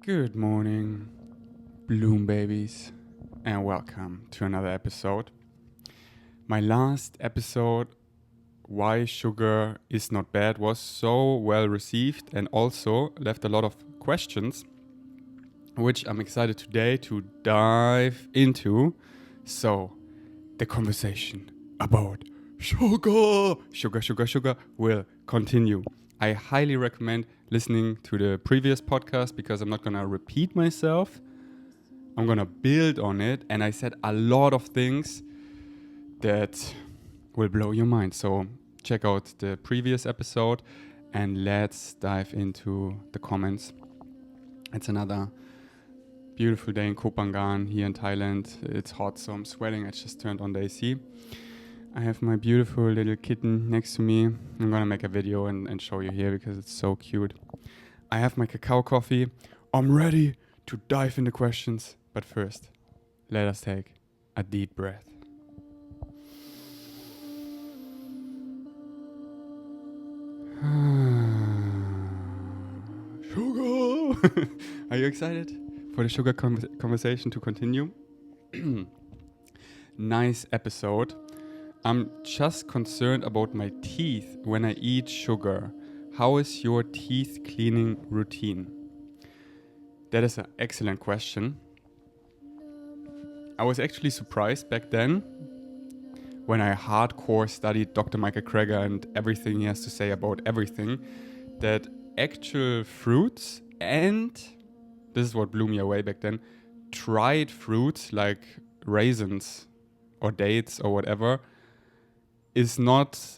Good morning, Bloom babies, and welcome to another episode. My last episode, Why Sugar is Not Bad, was so well received and also left a lot of questions, which I'm excited today to dive into. So, the conversation about sugar will continue. I highly recommend listening to the previous podcast because I'm not going to repeat myself. I'm going to build on it. And I said a lot of things that will blow your mind. So check out the previous episode and let's dive into the comments. It's another beautiful day in Koh Phangan here in Thailand. It's hot, so I'm sweating. I just turned on the AC. I have my beautiful little kitten next to me. I'm gonna make a video and show you here because it's so cute. I have my cacao coffee. I'm ready to dive into questions. But first, let us take a deep breath. Sugar! Are you excited for the sugar conversation to continue? Nice episode. I'm just concerned about my teeth when I eat sugar. How is your teeth cleaning routine? That is an excellent question. I was actually surprised back then when I hardcore studied Dr. Michael Greger and everything he has to say about everything, that actual fruits and, this is what blew me away back then, dried fruits like raisins or dates or whatever is not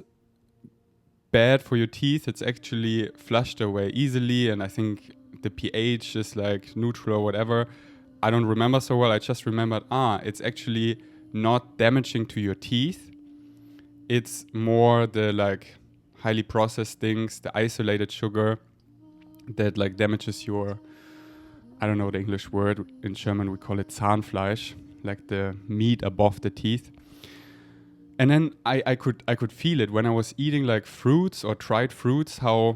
bad for your teeth. It's actually flushed away easily, and I think the pH is like neutral or whatever. I don't remember so well. I just remembered, it's actually not damaging to your teeth. It's more the like highly processed things, the isolated sugar that like damages your, I don't know the English word. In German we call it Zahnfleisch, like the meat above the teeth. And then I could feel it when I was eating like fruits or dried fruits, how,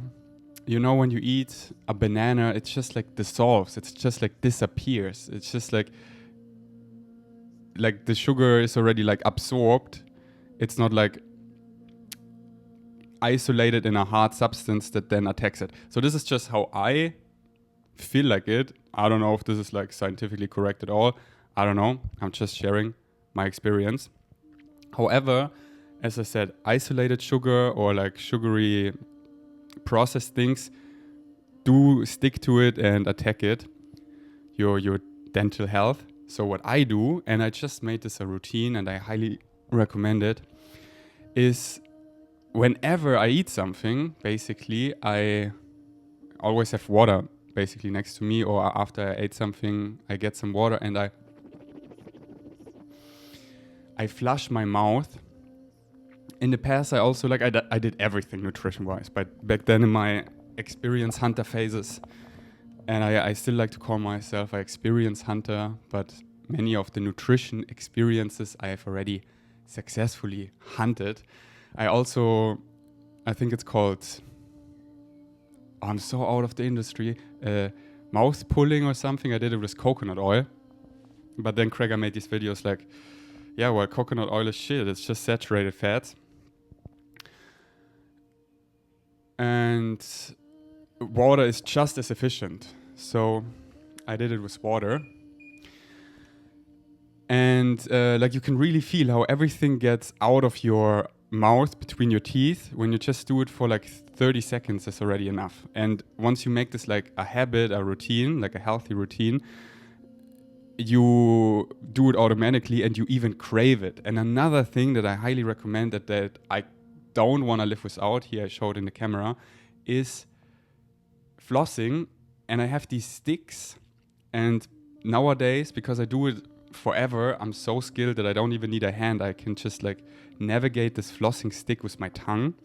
you know, when you eat a banana, it's just like dissolves. It's just like disappears. It's just like the sugar is already like absorbed. It's not like isolated in a hard substance that then attacks it. So this is just how I feel like it. I don't know if this is like scientifically correct at all. I don't know. I'm just sharing my experience. However, as I said, isolated sugar or like sugary processed things do stick to it and attack it, your dental health. So what I do, and I just made this a routine and I highly recommend it, is whenever I eat something, basically, I always have water basically next to me, or after I ate something, I get some water and I flush my mouth. In the past, I also I did everything nutrition-wise, but back then in my experience hunter phases, and I still like to call myself an experience hunter, but many of the nutrition experiences I have already successfully hunted. I think it's called, I'm so out of the industry, mouth pulling or something. I did it with coconut oil, but then Greger made these videos like, yeah, well, coconut oil is shit. It's just saturated fats. And water is just as efficient. So I did it with water. And you can really feel how everything gets out of your mouth between your teeth. When you just do it for like 30 seconds, that's already enough. And once you make this like a habit, a routine, like a healthy routine, you do it automatically and you even crave it. And another thing that I highly recommend that I don't want to live without, here I showed in the camera, is flossing. And I have these sticks, and nowadays, because I do it forever, I'm so skilled that I don't even need a hand. I can just like navigate this flossing stick with my tongue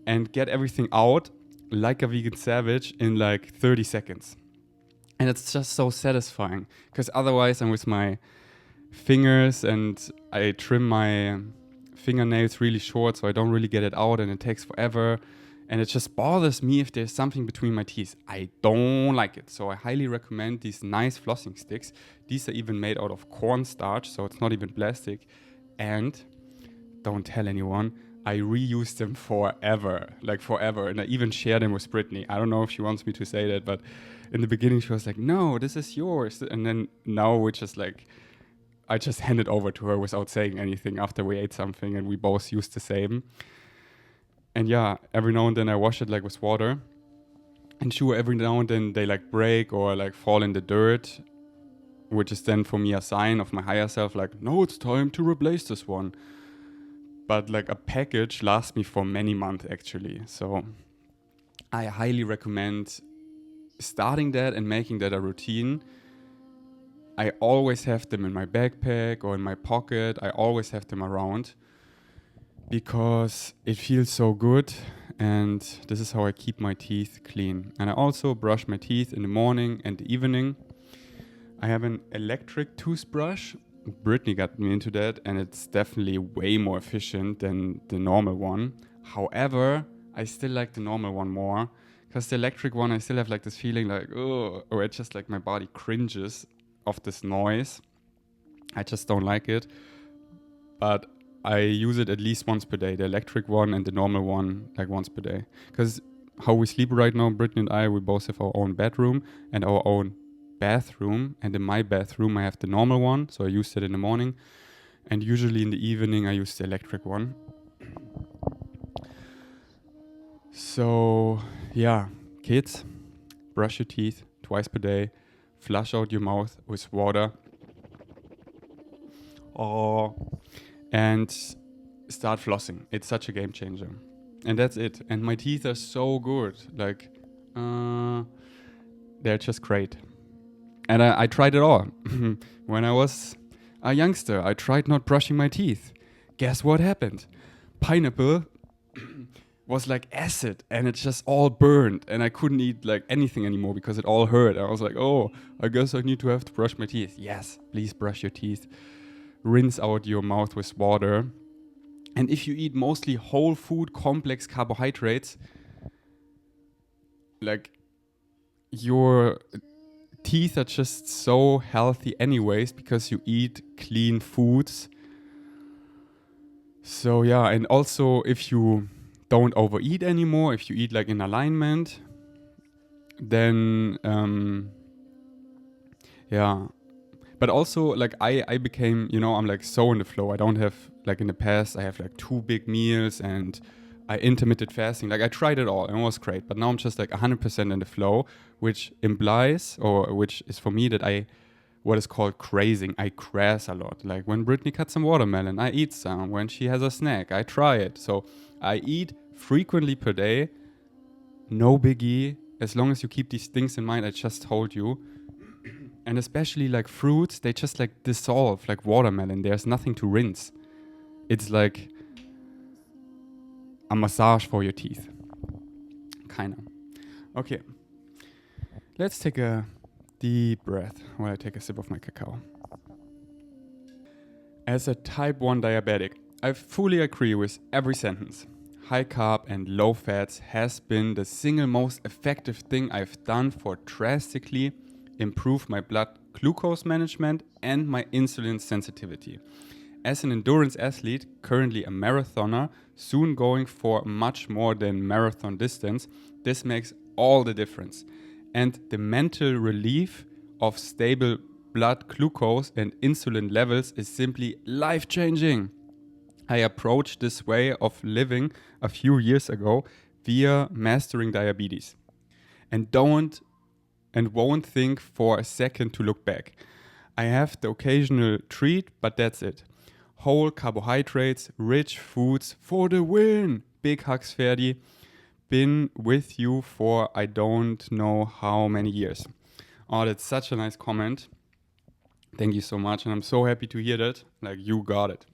and get everything out like a vegan savage in like 30 seconds. And it's just so satisfying, because otherwise I'm with my fingers and I trim my fingernails really short, so I don't really get it out and it takes forever. And it just bothers me if there's something between my teeth. I don't like it. So I highly recommend these nice flossing sticks. These are even made out of cornstarch, so it's not even plastic. And don't tell anyone, I reuse them forever, like forever. And I even share them with Brittany. I don't know if she wants me to say that, but in the beginning she was like, no, this is yours. And then now we're just like, I just hand it over to her without saying anything after we ate something and we both used the same. And yeah, every now and then I wash it like with water. And sure, every now and then they like break or like fall in the dirt, which is then for me a sign of my higher self, like, no, it's time to replace this one. But like a package lasts me for many months actually. So I highly recommend starting that and making that a routine. I always have them in my backpack or in my pocket. I always have them around because it feels so good, and this is how I keep my teeth clean. And I also brush my teeth in the morning and the evening. I have an electric toothbrush. Brittany got me into that, and it's definitely way more efficient than the normal one. However, I still like the normal one more because the electric one, I still have like this feeling like, oh, or it's just like my body cringes of this noise. I just don't like it. But I use it at least once per day, the electric one and the normal one like once per day. Because how we sleep right now, Brittany and I, we both have our own bedroom and our own bathroom. And in my bathroom, I have the normal one, so I use it in the morning. And usually in the evening, I use the electric one. So yeah, kids, brush your teeth twice per day. Flush out your mouth with water. And start flossing. It's such a game changer. And that's it. And my teeth are so good. Like, they're just great. And I tried it all. When I was a youngster, I tried not brushing my teeth. Guess what happened? Pineapple was like acid, and it just all burned, and I couldn't eat like anything anymore because it all hurt. I was like, oh, I guess I need to have to brush my teeth. Yes, please brush your teeth. Rinse out your mouth with water. And if you eat mostly whole food, complex carbohydrates, like your teeth are just so healthy anyways because you eat clean foods. So yeah, and also if you don't overeat anymore, if you eat like in alignment, then yeah. But also, like, I became, I'm like so in the flow. I don't have, like in the past, I have like 2 big meals and I intermittent fasting. Like I tried it all and it was great. But now I'm just like 100% in the flow, which implies, or which is for me that what is called crazing. I crash a lot. Like when Brittany cuts some watermelon, I eat some. When she has a snack, I try it. So I eat frequently per day. No biggie. As long as you keep these things in mind I just told you. And especially like fruits, they just like dissolve like watermelon. There's nothing to rinse. It's like a massage for your teeth. Kinda. Okay. Let's take a deep breath while I take a sip of my cacao. As a type 1 diabetic, I fully agree with every sentence. High carb and low fats has been the single most effective thing I've done for drastically improve my blood glucose management and my insulin sensitivity. As an endurance athlete, currently a marathoner, soon going for much more than marathon distance, this makes all the difference. And the mental relief of stable blood glucose and insulin levels is simply life-changing. I approached this way of living a few years ago via mastering diabetes. And won't think for a second to look back. I have the occasional treat, but that's it. Whole carbohydrates, rich foods for the win. Big hugs, Ferdi. Been with you for I don't know how many years. Oh, that's such a nice comment. Thank you so much, and I'm so happy to hear that. Like, you got it.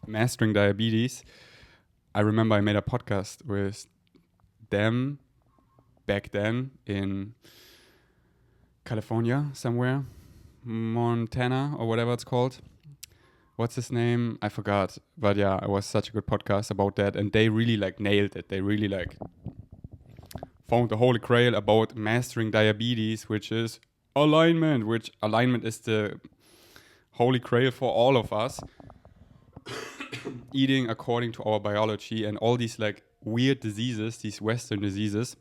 Mastering diabetes. I remember I made a podcast with them back then in California, somewhere, Montana or whatever it's called. What's his name? I forgot. But yeah, it was such a good podcast about that. And they really like nailed it. They really like found the holy grail about mastering diabetes, which is alignment, which alignment is the holy grail for all of us. Eating according to our biology, and all these like weird diseases, these Western diseases,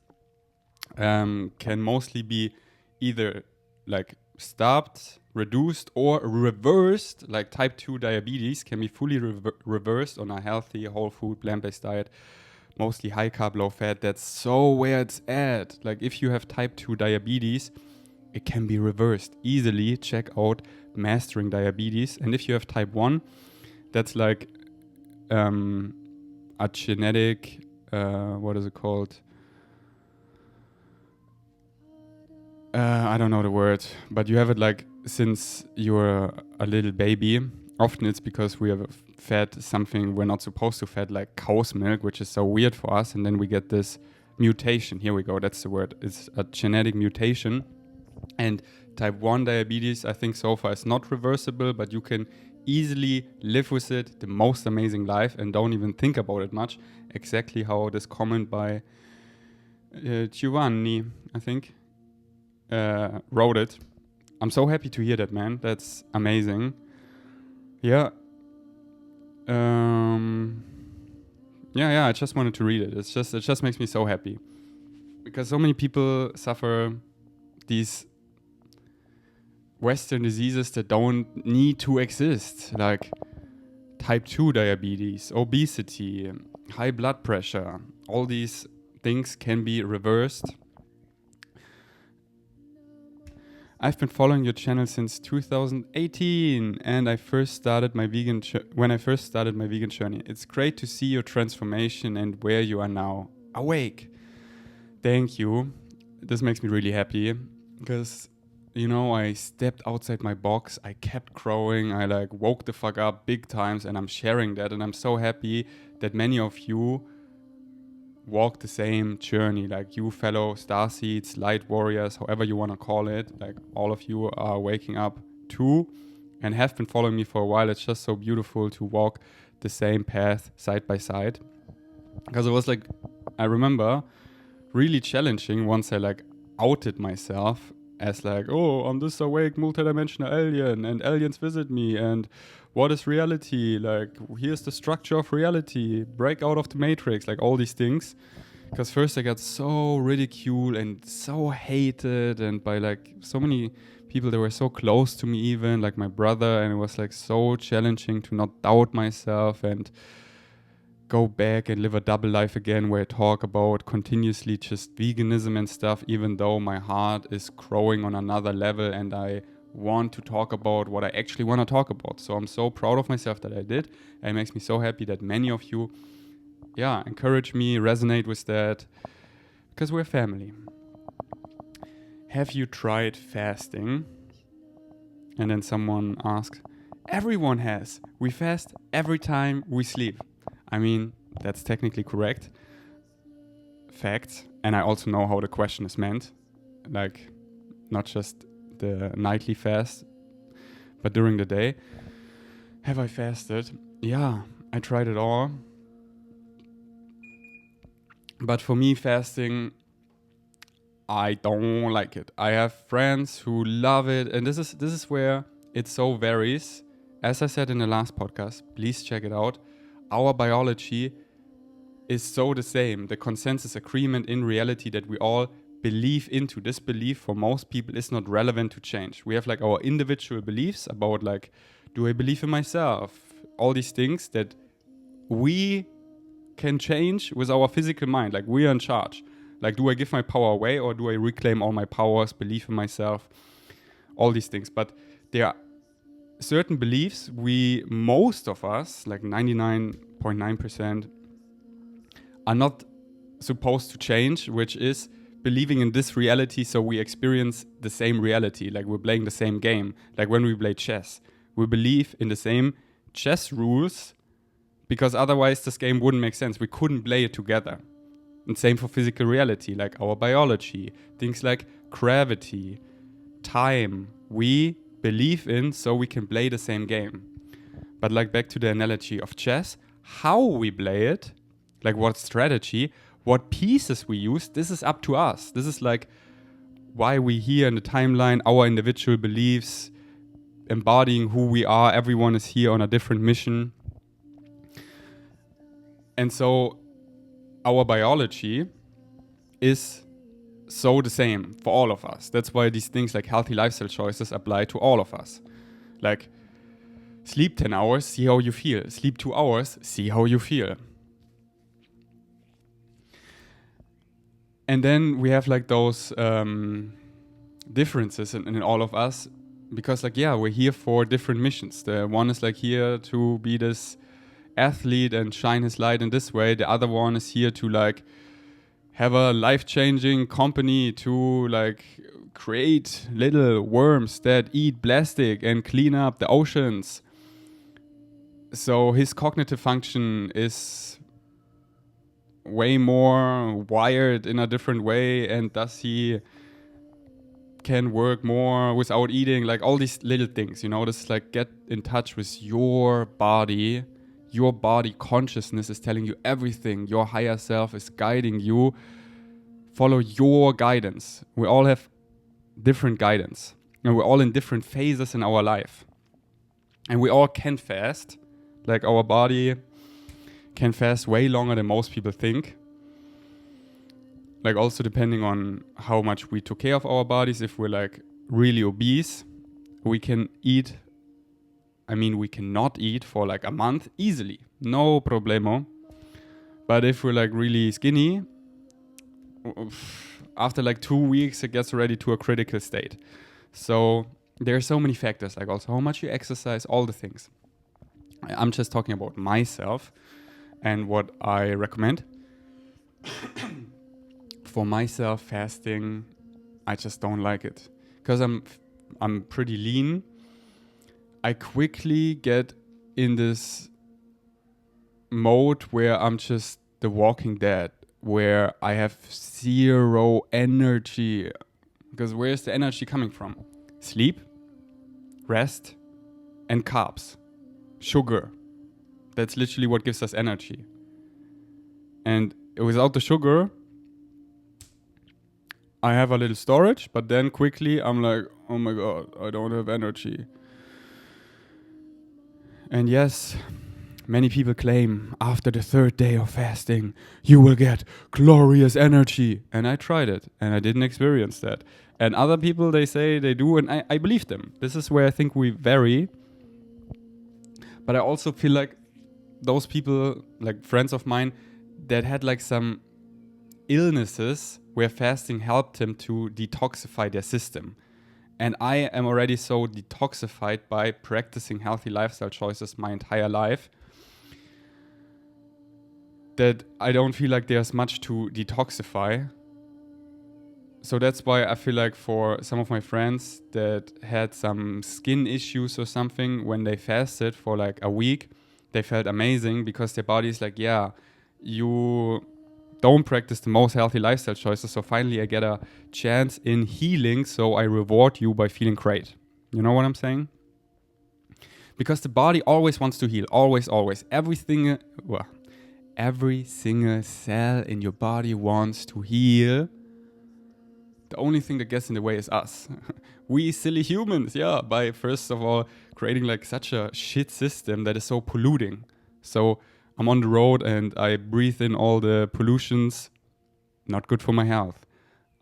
can mostly be either like stopped, reduced, or reversed. Like type 2 diabetes can be fully reversed on a healthy, whole food, plant-based diet, mostly high carb, low fat. That's so where it's at. Like if you have type 2 diabetes, it can be reversed easily. Check out Mastering Diabetes. And if you have type 1, that's like a genetic, what is it called? I don't know the word, but you have it like since you're a little baby. Often it's because we have fed something we're not supposed to fed, like cow's milk, which is so weird for us. And then we get this mutation. Here we go. That's the word. It's a genetic mutation. And type 1 diabetes, I think so far is not reversible, but you can easily live with it, the most amazing life, and don't even think about it much. Exactly how this comment by Giovanni, I think, wrote it. I'm so happy to hear that, man. That's amazing. Yeah. I just wanted to read it. It just makes me so happy. Because so many people suffer these Western diseases that don't need to exist, like type 2 diabetes, obesity, high blood pressure. All these things can be reversed. I've been following your channel since 2018, and when I first started my vegan journey. It's great to see your transformation and where you are now. Awake. Thank you. This makes me really happy because, you know, I stepped outside my box. I kept growing. I like woke the fuck up big times, and I'm sharing that. And I'm so happy that many of you walk the same journey, like you fellow starseeds, light warriors, however you want to call it. Like all of you are waking up too and have been following me for a while. It's just so beautiful to walk the same path side by side, because it was like, I remember, really challenging once I like outed myself as like, oh, I'm this awake multidimensional alien and aliens visit me, and what is reality? Like, here's the structure of reality, break out of the matrix, like all these things. Because first I got so ridiculed and so hated, and by like so many people that were so close to me, even like my brother, and it was like so challenging to not doubt myself and go back and live a double life again, where I talk about continuously just veganism and stuff, even though my heart is growing on another level and I want to talk about what I actually want to talk about. So I'm so proud of myself that I did, and it makes me so happy that many of you encourage me, resonate with that, because we're family. Have you tried fasting? And then someone asks, everyone has. We fast every time we sleep. I mean, that's technically correct. Fact. And I also know how the question is meant. Like, not just the nightly fast, but during the day. Have I fasted? Yeah, I tried it all. But for me, fasting, I don't like it. I have friends who love it, and this is where it so varies. As I said in the last podcast, please check it out. Our biology is so the same. The consensus agreement in reality that we all believe into. This belief for most people is not relevant to change. We have like our individual beliefs about like, do I believe in myself? All these things that we can change with our physical mind. Like, we are in charge. Like, do I give my power away, or do I reclaim all my powers, believe in myself? All these things. But there are certain beliefs most of us, like 99.9%, are not supposed to change, which is believing in this reality so we experience the same reality, like we're playing the same game. Like when we play chess, we believe in the same chess rules, because otherwise this game wouldn't make sense. We couldn't play it together. And same for physical reality, like our biology, things like gravity, time, we believe in so we can play the same game. But like back to the analogy of chess, how we play it, like what strategy, What pieces we use, this is up to us. This is like why we here in the timeline, our individual beliefs, embodying who we are. Everyone is here on a different mission. And so our biology is so the same for all of us. That's why these things like healthy lifestyle choices apply to all of us. Like, sleep 10 hours, see how you feel. Sleep 2 hours, see how you feel. And then we have like those differences in all of us, because like, yeah, we're here for different missions. The one is like here to be this athlete and shine his light in this way. The other one is here to like have a life-changing company to like create little worms that eat plastic and clean up the oceans. So his cognitive function is way more wired in a different way, and thus he can work more without eating, like all these little things, you know. This is like, get in touch with your body. Your body consciousness is telling you everything. Your higher self is guiding you. Follow your guidance. We all have different guidance, and we're all in different phases in our life, and we all can fast. Like, our body can fast way longer than most people think. Like, also depending on how much we took care of our bodies. If we're like really obese, we can eat, we cannot eat for like a month easily, no problemo. But if we're like really skinny, after like 2 weeks, it gets already to a critical state. So there are so many factors, like also how much you exercise, all the things. I'm just talking about myself and what I recommend. For myself, fasting, I just don't like it, because I'm pretty lean. I quickly get in this mode where I'm just the Walking Dead, where I have zero energy. Because where's the energy coming from? Sleep, rest, and carbs. Sugar. That's literally what gives us energy. And without the sugar, I have a little storage, but then quickly I'm like, oh my God, I don't have energy. And yes, many people claim after the 3rd day of fasting, you will get glorious energy. And I tried it, and I didn't experience that. And other people, they say they do, and I believe them. This is where I think we vary. But I also feel like those people, like friends of mine, that had like some illnesses where fasting helped him to detoxify their system. And I am already so detoxified by practicing healthy lifestyle choices my entire life that I don't feel like there's much to detoxify. So that's why I feel like for some of my friends that had some skin issues or something, when they fasted for like a week, they felt amazing, because their body is like, yeah, you don't practice the most healthy lifestyle choices, so finally I get a chance in healing, so I reward you by feeling great. You know what I'm saying? Because the body always wants to heal, always. Every single cell in your body wants to heal. The only thing that gets in the way is us. We silly humans, by first of all creating like such a shit system that is so polluting. So I'm on the road and I breathe in all the pollutions, not good for my health.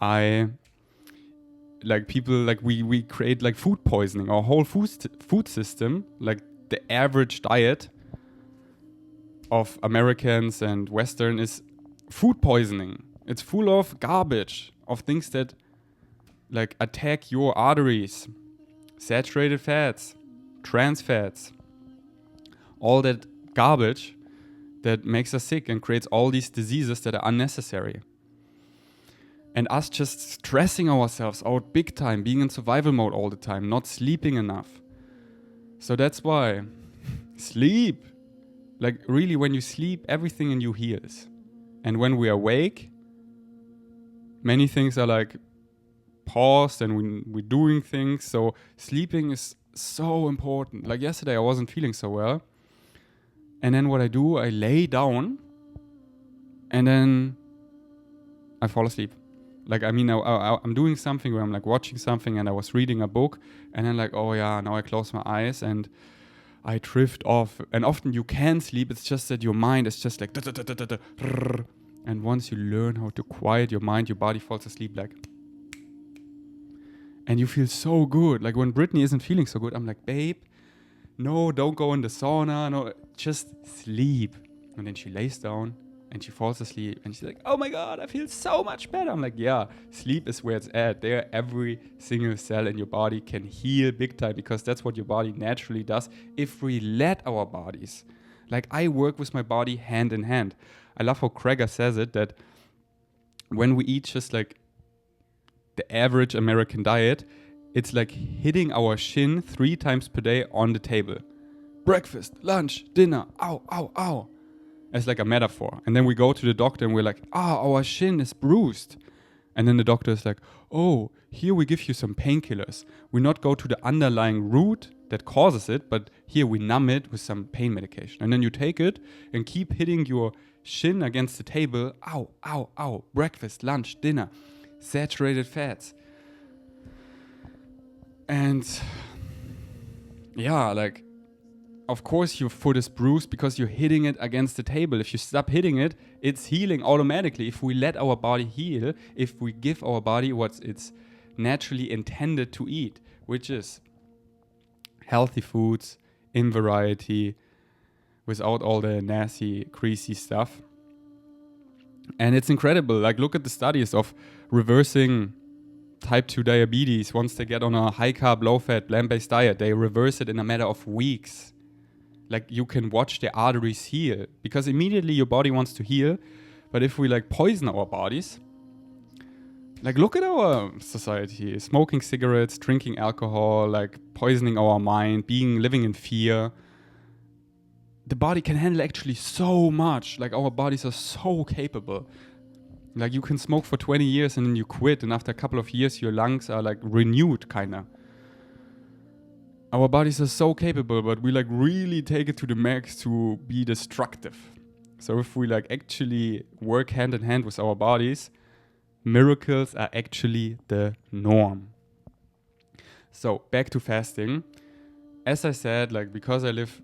We create like food poisoning. Our whole food system, like the average diet of Americans and Western, is food poisoning. It's full of garbage, of things that like attack your arteries, saturated fats, trans fats, all that garbage that makes us sick and creates all these diseases that are unnecessary. And us just stressing ourselves out big time, being in survival mode all the time, not sleeping enough. So that's why sleep. Like really, when you sleep, everything in you heals. And when we awake, many things are like paused and we're doing things. So sleeping is so important. Like yesterday, I wasn't feeling so well. And then what I do, I lay down and then I fall asleep. Like, I mean, I'm doing something where I'm like watching something and I was reading a book and then like, oh yeah, now I close my eyes and I drift off. And often you can sleep. It's just that your mind is just like, and once you learn how to quiet your mind, your body falls asleep like, and you feel so good. Like when Brittany isn't feeling so good, I'm like, babe, no, don't go in the sauna. No, just sleep. And then she lays down and she falls asleep and she's like, oh my God, I feel so much better. I'm like, yeah, sleep is where it's at. There, every single cell in your body can heal big time because that's what your body naturally does if we let our bodies. Like I work with my body hand in hand. I love how Kreger says it, that when we eat just like the average American diet, it's like hitting our shin 3 times per day on the table. Breakfast, lunch, dinner, ow, ow, ow. As like a metaphor. And then we go to the doctor and we're like, our shin is bruised. And then the doctor is like, oh, here we give you some painkillers. We not go to the underlying root that causes it, but here we numb it with some pain medication. And then you take it and keep hitting your shin against the table. Ow, ow, ow. Breakfast, lunch, dinner. Saturated fats. And yeah, like, of course your foot is bruised because you're hitting it against the table. If you stop hitting it, it's healing automatically. If we let our body heal, if we give our body what it's naturally intended to eat, which is healthy foods in variety, without all the nasty, greasy stuff. And it's incredible. Like, look at the studies of reversing type 2 diabetes. Once they get on a high carb, low fat, plant-based diet, they reverse it in a matter of weeks. Like, you can watch the arteries heal because immediately your body wants to heal. But if we like poison our bodies, like look at our society, smoking cigarettes, drinking alcohol, like poisoning our mind, living in fear. The body can handle actually so much. Like our bodies are so capable. Like you can smoke for 20 years and then you quit, and after a couple of years your lungs are like renewed kinda. Our bodies are so capable, but we like really take it to the max to be destructive. So if we like actually work hand in hand with our bodies, miracles are actually the norm. So back to fasting. As I said, like because I live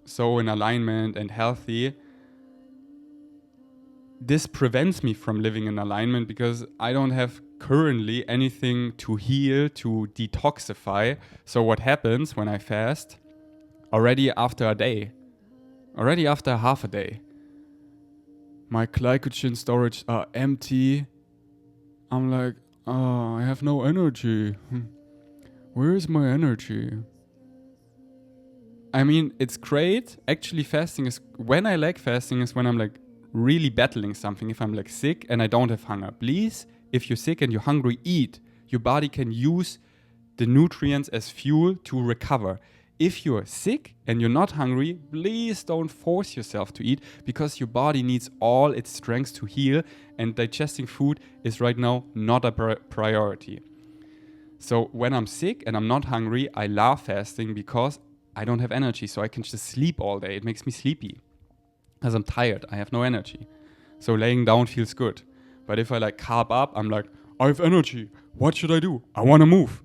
so in alignment and healthy, this prevents me from living in alignment because I don't have currently anything to heal, to detoxify. So what happens when I fast? Already after a day, already after half a day, my glycogen storage are empty. I'm like, oh, I have no energy. Where is my energy? I mean, it's great. Actually, fasting is, when I like fasting is when I'm like really battling something. If I'm like sick and I don't have hunger. Please, if you're sick and you're hungry, eat. Your body can use the nutrients as fuel to recover. If you're sick and you're not hungry, please don't force yourself to eat because your body needs all its strength to heal, and digesting food is right now not a priority. So when I'm sick and I'm not hungry, I love fasting because I don't have energy, so I can just sleep all day. It makes me sleepy because I'm tired. I have no energy. So laying down feels good. But if I like carb up, I'm like, I have energy. What should I do? I want to move.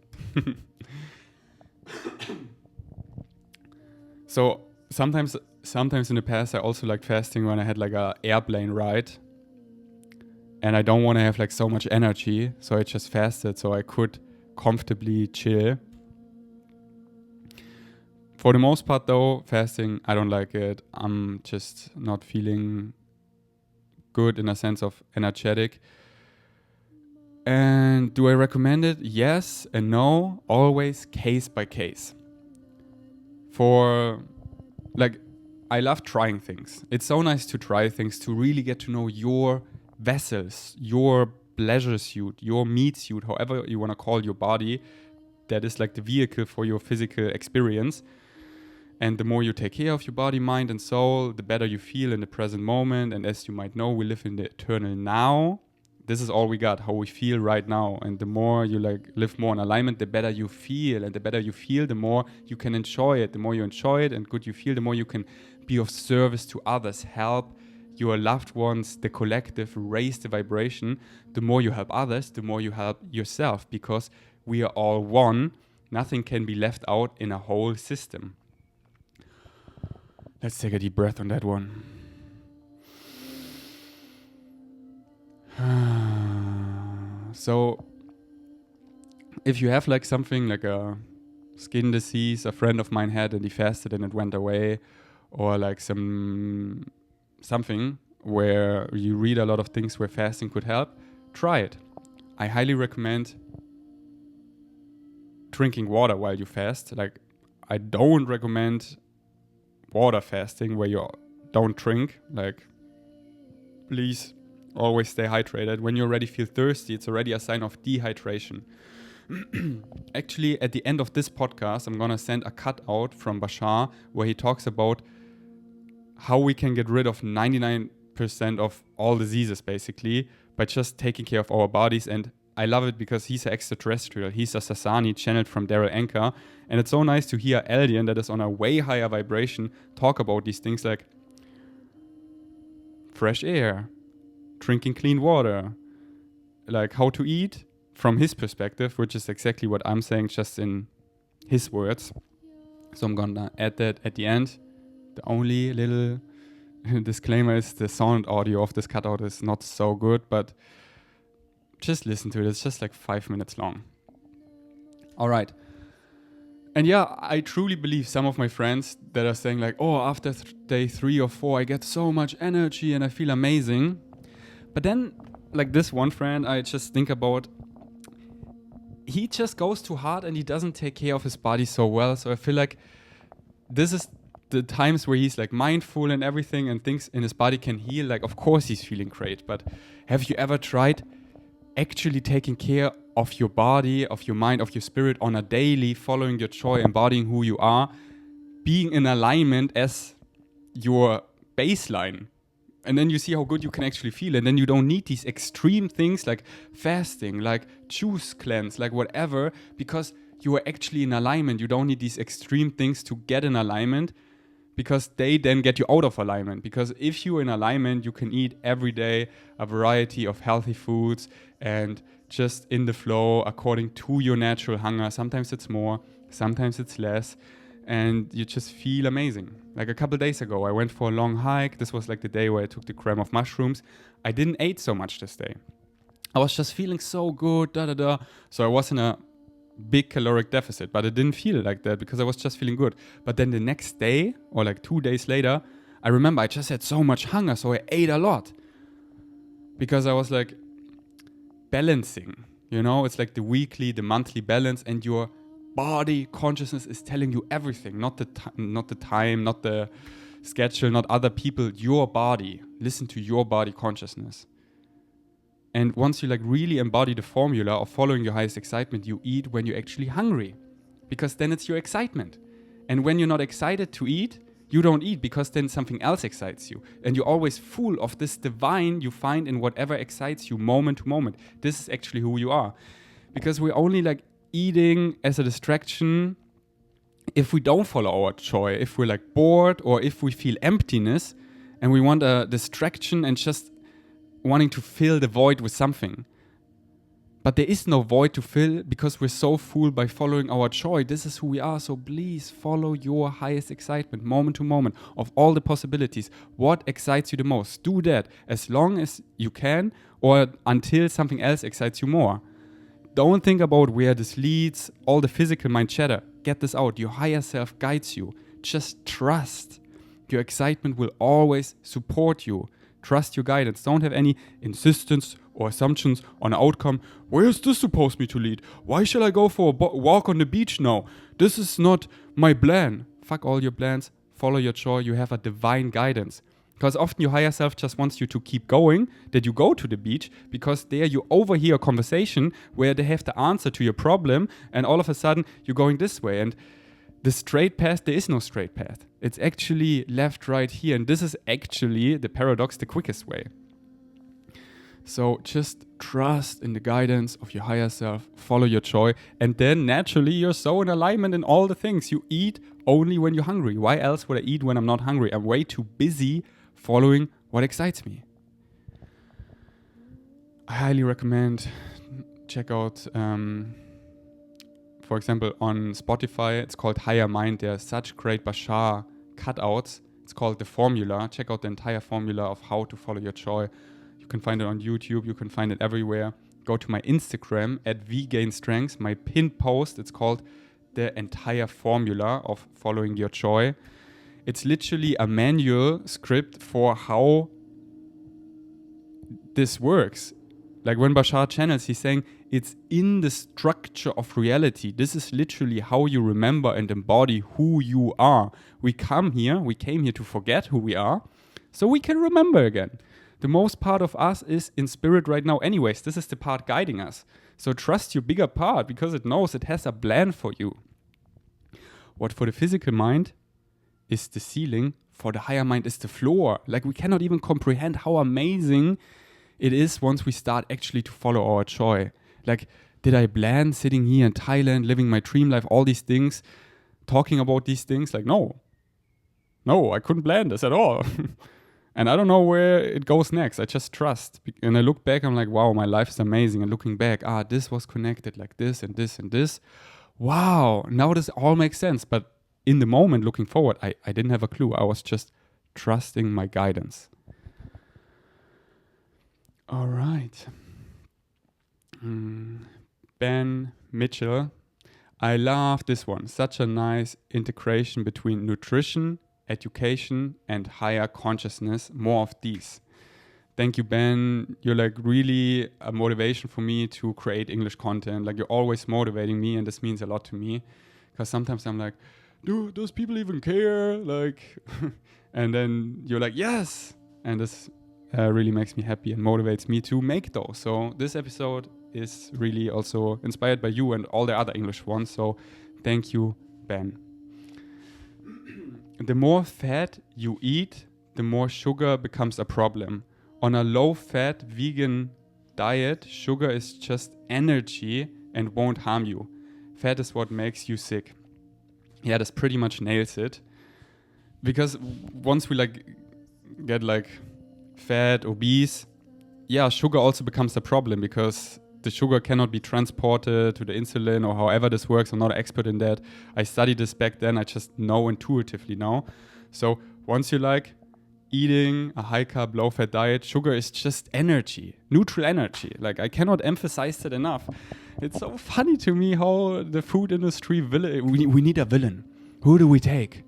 So sometimes in the past, I also liked fasting when I had like a airplane ride and I don't want to have like so much energy. So I just fasted so I could comfortably chill. For the most part though, fasting, I don't like it. I'm just not feeling good in a sense of energetic. And do I recommend it? Yes and no, always case by case. For, like, I love trying things. It's so nice to try things, to really get to know your vessels, your pleasure suit, your meat suit, however you want to call your body. That is like the vehicle for your physical experience. And the more you take care of your body, mind, and soul, the better you feel in the present moment. And as you might know, we live in the eternal now. This is all we got, how we feel right now. And the more you like live more in alignment, the better you feel. And the better you feel, the more you can enjoy it. The more you enjoy it and good you feel, the more you can be of service to others, help your loved ones, the collective, raise the vibration, the more you help others, the more you help yourself, because we are all one. Nothing can be left out in a whole system. Let's take a deep breath on that one. So, if you have like something like a skin disease a friend of mine had and he fasted and it went away, or like something where you read a lot of things where fasting could help, try it. I highly recommend drinking water while you fast. Like, I don't recommend water fasting where you don't drink. Like, please always stay hydrated. When you already feel thirsty, it's already a sign of dehydration. Actually, at the end of this podcast, I'm gonna send a cutout from Bashar where he talks about how we can get rid of 99% of all diseases, basically, by just taking care of our bodies. And I love it because he's an extraterrestrial. He's a Sasani channeled from Daryl Anchor. And it's so nice to hear alien that is on a way higher vibration talk about these things like fresh air, drinking clean water, like how to eat from his perspective, which is exactly what I'm saying, just in his words. So I'm gonna add that at the end. The only little disclaimer is the sound audio of this cutout is not so good, but just listen to it. It's just like 5 minutes long. All right. And yeah, I truly believe some of my friends that are saying like, oh, after day 3 or 4, I get so much energy and I feel amazing. But then, like this one friend, I just think about, he just goes too hard and he doesn't take care of his body so well. So I feel like this is the times where he's like mindful and everything and thinks in his body can heal. Like, of course he's feeling great, but have you ever tried actually taking care of your body, of your mind, of your spirit on a daily, following your joy, embodying who you are, being in alignment as your baseline? And then you see how good you can actually feel. And then you don't need these extreme things like fasting, like juice cleanse, like whatever, because you are actually in alignment. You don't need these extreme things to get in alignment, because they then get you out of alignment. Because if you're in alignment, you can eat every day a variety of healthy foods and just in the flow according to your natural hunger. Sometimes it's more, sometimes it's less. And you just feel amazing. Like a couple days ago, I went for a long hike. This was like the day where I took the gram of mushrooms. I didn't eat so much this day. I was just feeling so good, So I was in a big caloric deficit, but it didn't feel like that because I was just feeling good. But then the next day, or like 2 days later, I remember I just had so much hunger, so I ate a lot. Because I was like balancing, you know? It's like the weekly, the monthly balance, and your body consciousness is telling you everything, not the time, not the schedule, not other people, your body. Listen to your body consciousness. And once you like really embody the formula of following your highest excitement, you eat when you're actually hungry, because then it's your excitement. And when you're not excited to eat, you don't eat, because then something else excites you. And you're always full of this divine you find in whatever excites you moment to moment. This is actually who you are. Because we're only like eating as a distraction if we don't follow our joy, if we're like bored, or if we feel emptiness and we want a distraction and just wanting to fill the void with something. But there is no void to fill because we're so full by following our joy. This is who we are. So please follow your highest excitement moment to moment of all the possibilities. What excites you the most? Do that as long as you can, or until something else excites you more. Don't think about where this leads, all the physical mind chatter. Get this out. Your higher self guides you. Just trust. Your excitement will always support you. Trust your guidance. Don't have any insistence or assumptions on an outcome. Where is this supposed me to lead? Why shall I go for a walk on the beach now? This is not my plan. Fuck all your plans. Follow your joy. You have a divine guidance. Because often your higher self just wants you to keep going, that you go to the beach, because there you overhear a conversation where they have the answer to your problem, and all of a sudden you're going this way. And the straight path, there is no straight path. It's actually left, right, here. And this is actually the paradox, the quickest way. So just trust in the guidance of your higher self, follow your joy, and then naturally you're so in alignment in all the things. You eat only when you're hungry. Why else would I eat when I'm not hungry? I'm way too busy following what excites me. I highly recommend check out, for example, on Spotify, it's called Higher Mind. There are such great Bashar cutouts. It's called The Formula. Check out the entire formula of how to follow your joy. You can find it on YouTube. You can find it everywhere. Go to my Instagram at vgainstrengths. My pinned post, it's called The Entire Formula of Following Your Joy. It's literally a manual script for how this works. Like when Bashar channels, he's saying it's in the structure of reality. This is literally how you remember and embody who you are. We came here to forget who we are, so we can remember again. The most part of us is in spirit right now anyways. This is the part guiding us. So trust your bigger part because it knows it has a plan for you. What for the physical mind is the ceiling, for the higher mind is the floor. Like we cannot even comprehend how amazing it is once we start actually to follow our joy. Like, did I plan sitting here in Thailand, living my dream life, all these things, talking about these things? Like, no, I couldn't plan this at all. And I don't know where it goes next. I just trust. And I look back, I'm like, wow, my life is amazing. And looking back, this was connected like this and this and this. Wow, now this all makes sense. But in the moment, looking forward, I didn't have a clue. I was just trusting my guidance. All right. Ben Mitchell. I love this one. Such a nice integration between nutrition, education, and higher consciousness. More of these. Thank you, Ben. You're like really a motivation for me to create English content. Like you're always motivating me, and this means a lot to me. Because sometimes I'm like, do those people even care? Like, and then you're like, yes. And this really makes me happy and motivates me to make those. So this episode is really also inspired by you and all the other English ones. So thank you, Ben. The more fat you eat, the more sugar becomes a problem. On a low-fat vegan diet, sugar is just energy and won't harm you. Fat is what makes you sick. Yeah, this pretty much nails it. Because once we get fat, obese, sugar also becomes a problem because the sugar cannot be transported to the insulin or however this works. I'm not an expert in that. I studied this back then. I just know intuitively now. So once you eating a high-carb, low-fat diet, sugar is just energy, neutral energy. Like I cannot emphasize that enough. It's so funny to me how the food industry, we need a villain. Who do we take?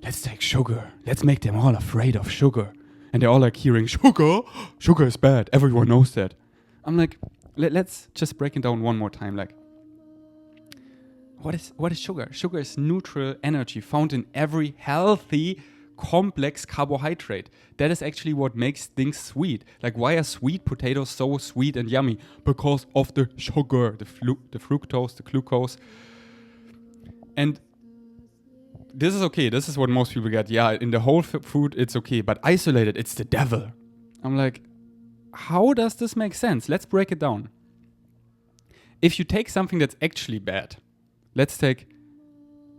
Let's take sugar. Let's make them all afraid of sugar. And they're all hearing, sugar? Sugar is bad. Everyone knows that. I'm like, let's just break it down one more time. Like, what is sugar? Sugar is neutral energy found in every healthy, complex carbohydrate. That is actually what makes things sweet. Like, why are sweet potatoes so sweet and yummy? Because of the sugar, the fructose, the glucose. And this is okay. This is what most people get. Yeah, in the whole food, it's okay. But isolated, it's the devil. I'm like, how does this make sense? Let's break it down. If you take something that's actually bad, let's take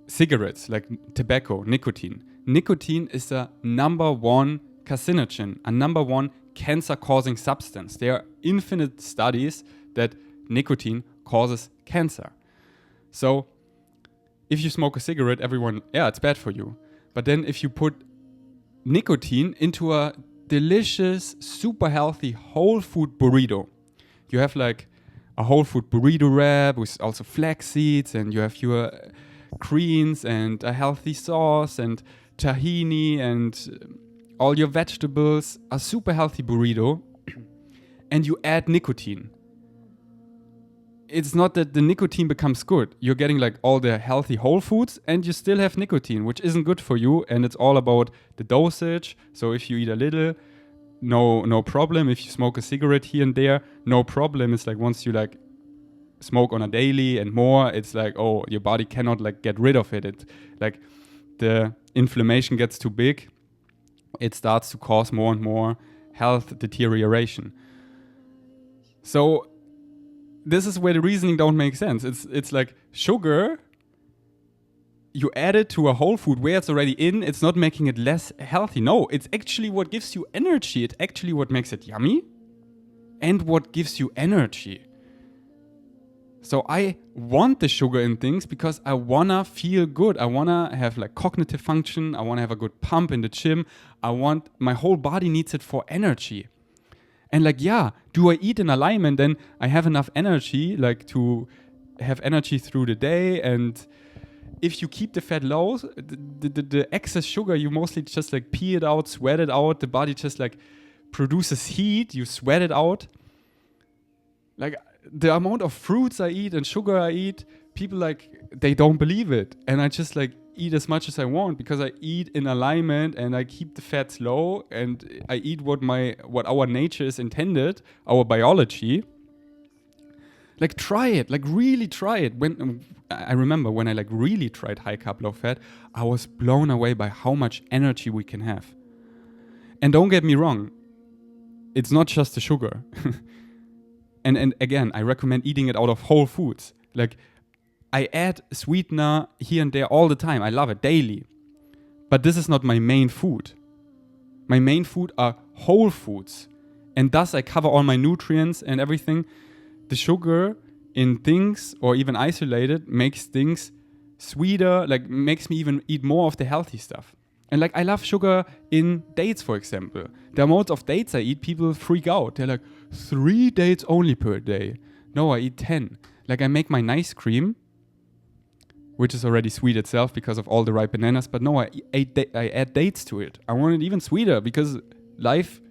cigarettes, like tobacco, nicotine. Nicotine is a number one carcinogen, a number one cancer-causing substance. There are infinite studies that nicotine causes cancer. So if you smoke a cigarette, everyone, it's bad for you. But then if you put nicotine into a delicious, super healthy whole food burrito, you have a whole food burrito wrap with also flax seeds, and you have your greens and a healthy sauce and tahini and all your vegetables, a super healthy burrito, and you add nicotine. It's not that the nicotine becomes good. You're getting all the healthy whole foods and you still have nicotine, which isn't good for you. And it's all about the dosage. So if you eat a little, no problem. If you smoke a cigarette here and there, no problem. It's once you smoke on a daily and more, it's your body cannot get rid of it. It the inflammation gets too big. It starts to cause more and more health deterioration. So this is where the reasoning don't make sense. It's like sugar. you add it to a whole food where it's already in, it's not making it less healthy. No, it's actually what gives you energy. It's actually what makes it yummy and what gives you energy. So I want the sugar in things because I wanna feel good. I wanna have like cognitive function. I wanna have a good pump in the gym. My whole body needs it for energy. And like, yeah, do I eat in alignment? Then I have enough energy, like to have energy through the day. And if you keep the fat low, the excess sugar, you mostly just like pee it out, sweat it out. The body just like produces heat. You sweat it out. Like the amount of fruits I eat and sugar I eat, people like, they don't believe it. And I just like eat as much as I want because I eat in alignment and I keep the fats low and I eat what our nature is intended, our biology. Like try it, like really try it. When I remember when I like really tried high carb, low fat, I was blown away by how much energy we can have. And don't get me wrong, it's not just the sugar. And again, I recommend eating it out of whole foods. Like I add sweetener here and there all the time. I love it daily. But this is not my main food. My main food are whole foods. And thus I cover all my nutrients and everything. The sugar in things or even isolated makes things sweeter, like makes me even eat more of the healthy stuff. And like I love sugar in dates, for example. The amount of dates I eat, people freak out. They're like, 3 dates only per day. No, I eat 10. Like I make my nice cream, which is already sweet itself because of all the ripe bananas. But no, I add dates to it. I want it even sweeter because life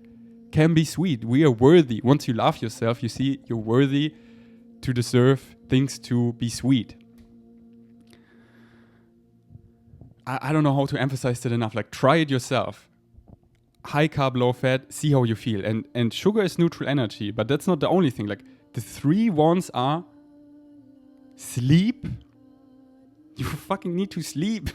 can be sweet. We are worthy. Once you love yourself, you see you're worthy to deserve things to be sweet. I don't know how to emphasize that enough. Like try it yourself. High carb, low fat, see how you feel. And sugar is neutral energy, but that's not the only thing. Like the 3 ones are sleep. You fucking need to sleep.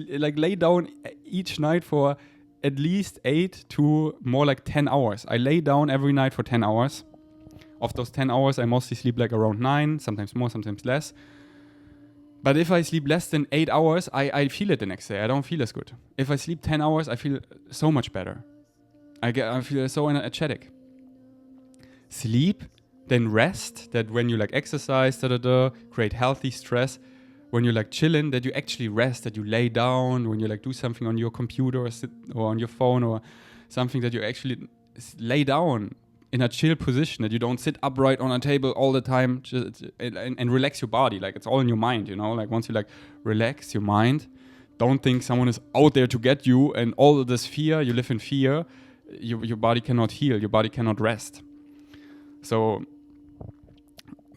Like lay down each night for at least 8 to more like 10 hours. I lay down every night for 10 hours. Of those 10 hours, I mostly sleep like around 9, sometimes more, sometimes less. But if I sleep less than 8 hours, I feel it the next day. I don't feel as good. If I sleep 10 hours, I feel so much better. I feel so energetic. Sleep, then rest, that when you like exercise, create healthy stress. When you're like chilling, that you actually rest, that you lay down, when you like do something on your computer or sit or on your phone or something, that you actually lay down in a chill position, that you don't sit upright on a table all the time and relax your body. Like it's all in your mind, you know, like once you like relax your mind, don't think someone is out there to get you and all of this fear, you live in fear, your body cannot heal, your body cannot rest. So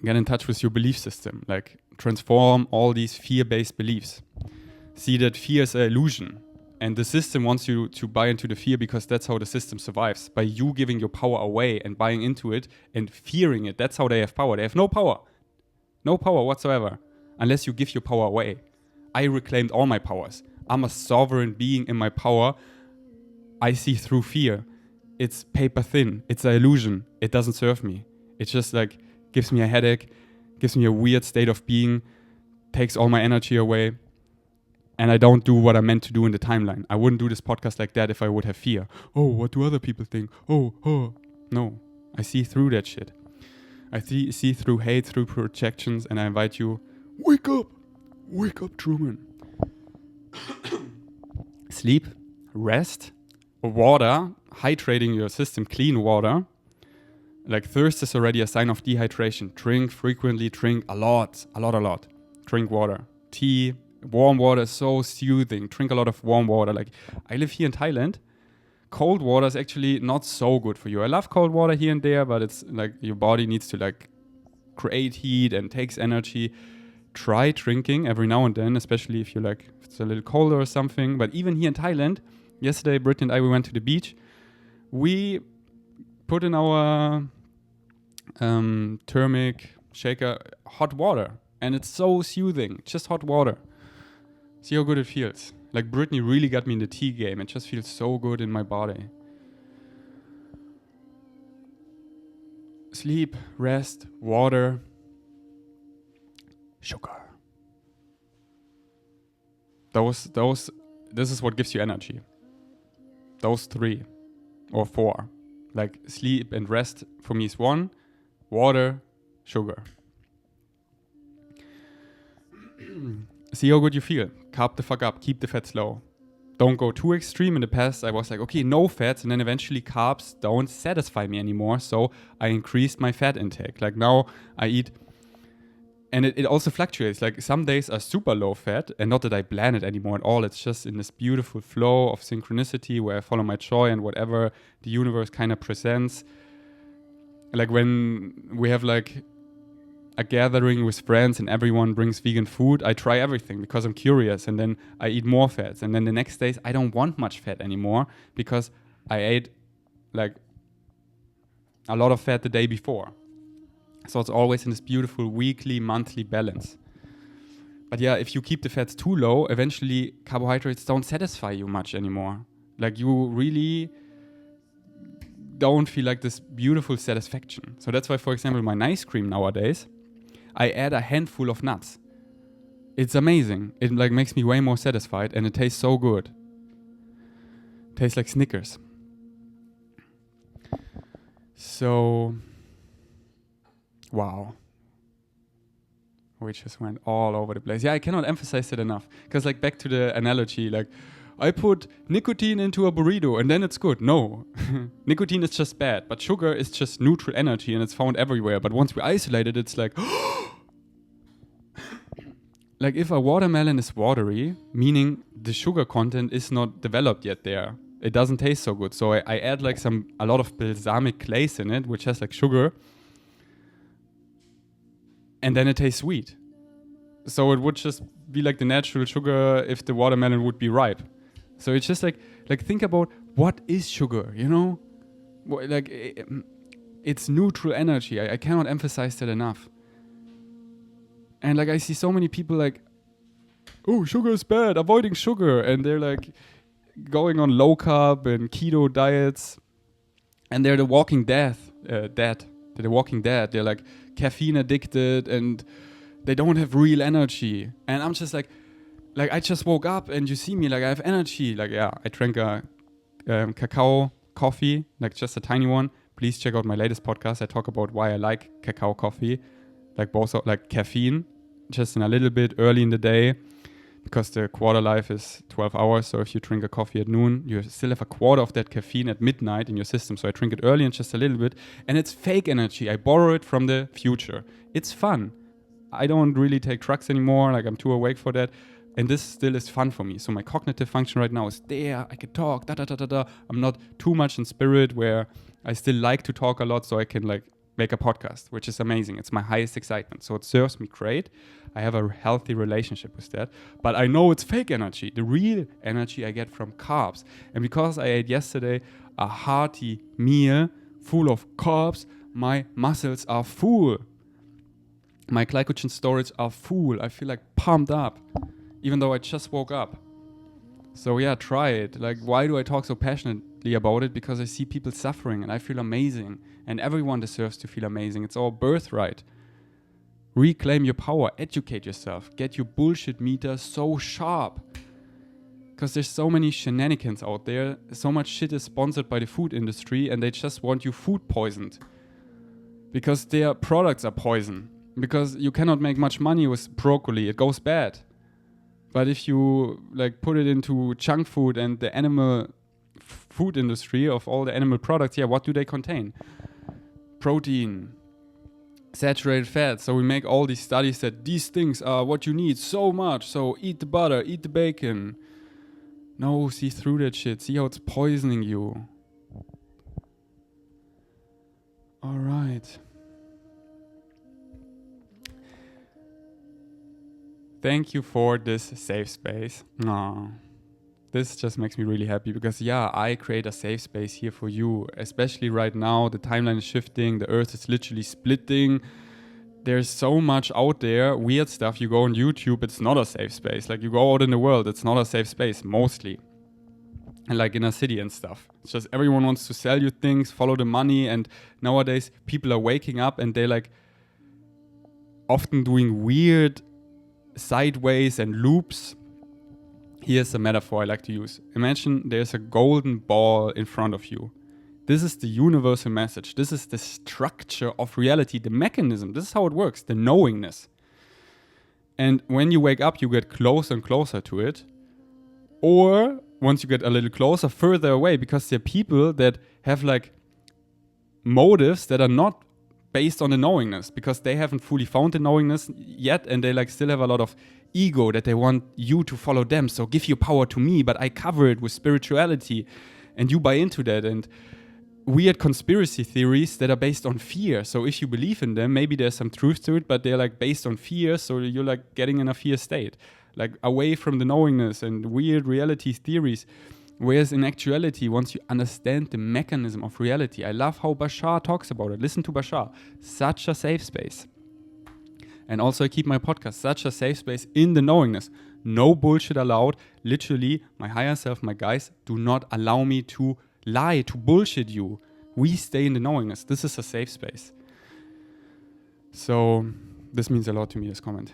get in touch with your belief system, like transform all these fear-based beliefs. See that fear is an illusion. And the system wants you to buy into the fear because that's how the system survives. By you giving your power away and buying into it and fearing it, that's how they have power. They have no power. No power whatsoever. Unless you give your power away. I reclaimed all my powers. I'm a sovereign being in my power. I see through fear. It's paper thin. It's an illusion. It doesn't serve me. It's just like gives me a headache, gives me a weird state of being, takes all my energy away. And I don't do what I meant to do in the timeline. I wouldn't do this podcast like that if I would have fear. Oh, what do other people think? Oh. No, I see through that shit. I see through hate, through projections, and I invite you, wake up, Truman. Sleep, rest, water, hydrating your system, clean water. Like thirst is already a sign of dehydration. Drink frequently, drink a lot. Drink water, tea. Warm water is so soothing. Drink a lot of warm water. Like I live here in Thailand. Cold water is actually not so good for you. I love cold water here and there, but it's like your body needs to like create heat and takes energy. Try drinking every now and then, especially if if it's a little colder or something. But even here in Thailand, yesterday Brittany and I, we went to the beach. We put in our thermic shaker hot water, and it's so soothing. Just hot water. See how good it feels. Like Brittany really got me in the tea game. It just feels so good in my body. Sleep, rest, water, sugar. This is what gives you energy. Those 3 or 4. Like sleep and rest for me is 1, water, sugar. See how good you feel. Carb the fuck up, keep the fats low. Don't go too extreme. In the past, I was like, okay, no fats, and then eventually carbs don't satisfy me anymore, so I increased my fat intake. Like now I eat, and it also fluctuates. Like some days are super low fat, and not that I plan it anymore at all. It's just in this beautiful flow of synchronicity where I follow my joy and whatever the universe kind of presents. Like when we have like a gathering with friends and everyone brings vegan food, I try everything because I'm curious, and then I eat more fats, and then the next days I don't want much fat anymore because I ate like a lot of fat the day before. So it's always in this beautiful weekly, monthly balance. But yeah, if you keep the fats too low, eventually carbohydrates don't satisfy you much anymore. Like you really don't feel like this beautiful satisfaction. So that's why, for example, my ice cream nowadays, I add a handful of nuts. It's amazing. It like makes me way more satisfied, and it tastes so good. Tastes like Snickers. So, wow. We just went all over the place. Yeah, I cannot emphasize it enough. Because like back to the analogy, like I put nicotine into a burrito and then it's good. No, nicotine is just bad, but sugar is just neutral energy and it's found everywhere. But once we isolate it, it's like, like if a watermelon is watery, meaning the sugar content is not developed yet there. It doesn't taste so good. So I add like a lot of balsamic glaze in it, which has like sugar. And then it tastes sweet. So it would just be like the natural sugar if the watermelon would be ripe. So it's just like think about what is sugar, you know? Like it's neutral energy. I cannot emphasize that enough. And like I see so many people like, oh, sugar is bad, avoiding sugar. And they're like going on low carb and keto diets. And they're the walking dead. They're the walking dead. They're like caffeine addicted and they don't have real energy. And I'm just like I just woke up and you see me, like I have energy. Like, yeah, I drank a cacao coffee, like just a tiny one. Please check out my latest podcast. I talk about why I like cacao coffee, like both like caffeine, just in a little bit early in the day, because the quarter life is 12 hours. So if you drink a coffee at noon, you still have a quarter of that caffeine at midnight in your system. So I drink it early and just a little bit. And it's fake energy. I borrow it from the future. It's fun. I don't really take drugs anymore. Like I'm too awake for that. And this still is fun for me. So my cognitive function right now is there. I can talk, I'm not too much in spirit where I still like to talk a lot. So I can like make a podcast, which is amazing. It's my highest excitement. So it serves me great. I have a healthy relationship with that. But I know it's fake energy. The real energy I get from carbs. And because I ate yesterday a hearty meal full of carbs, my muscles are full. My glycogen storage are full. I feel like pumped up, even though I just woke up. So yeah, try it. Like, why do I talk so passionately about it? Because I see people suffering and I feel amazing. And everyone deserves to feel amazing. It's our birthright. Reclaim your power. Educate yourself. Get your bullshit meter so sharp. Because there's so many shenanigans out there. So much shit is sponsored by the food industry and they just want you food poisoned. Because their products are poison. Because you cannot make much money with broccoli. It goes bad. But if you like put it into junk food and the animal food industry of all the animal products, yeah, what do they contain? Protein, saturated fat. So we make all these studies that these things are what you need so much. So eat the butter, eat the bacon. No, see through that shit. See how it's poisoning you. All right. Thank you for this safe space. No, this just makes me really happy because, yeah, I create a safe space here for you, especially right now. The timeline is shifting. The earth is literally splitting. There's so much out there, weird stuff. You go on YouTube, it's not a safe space. Like you go out in the world, it's not a safe space, mostly. And like in a city and stuff. It's just everyone wants to sell you things, follow the money. And nowadays people are waking up and they're like often doing weird sideways and loops Here's a metaphor I like to use. Imagine there's a golden ball in front of you. This is the universal message. This is the structure of reality, the mechanism. This is how it works, the knowingness. And when you wake up, you get closer and closer to it. Or once you get a little closer, further away, because there are people that have like motives that are not based on the knowingness, because they haven't fully found the knowingness yet, and they like still have a lot of ego that they want you to follow them. So give your power to me, but I cover it with spirituality, and you buy into that. And weird conspiracy theories that are based on fear. So if you believe in them, maybe there's some truth to it, but they're like based on fear. So you're like getting in a fear state, like away from the knowingness and weird reality theories. Whereas in actuality, once you understand the mechanism of reality, I love how Bashar talks about it. Listen to Bashar. Such a safe space. And also I keep my podcast, such a safe space in the knowingness. No bullshit allowed. Literally, my higher self, my guys, do not allow me to lie, to bullshit you. We stay in the knowingness. This is a safe space. So this means a lot to me, this comment.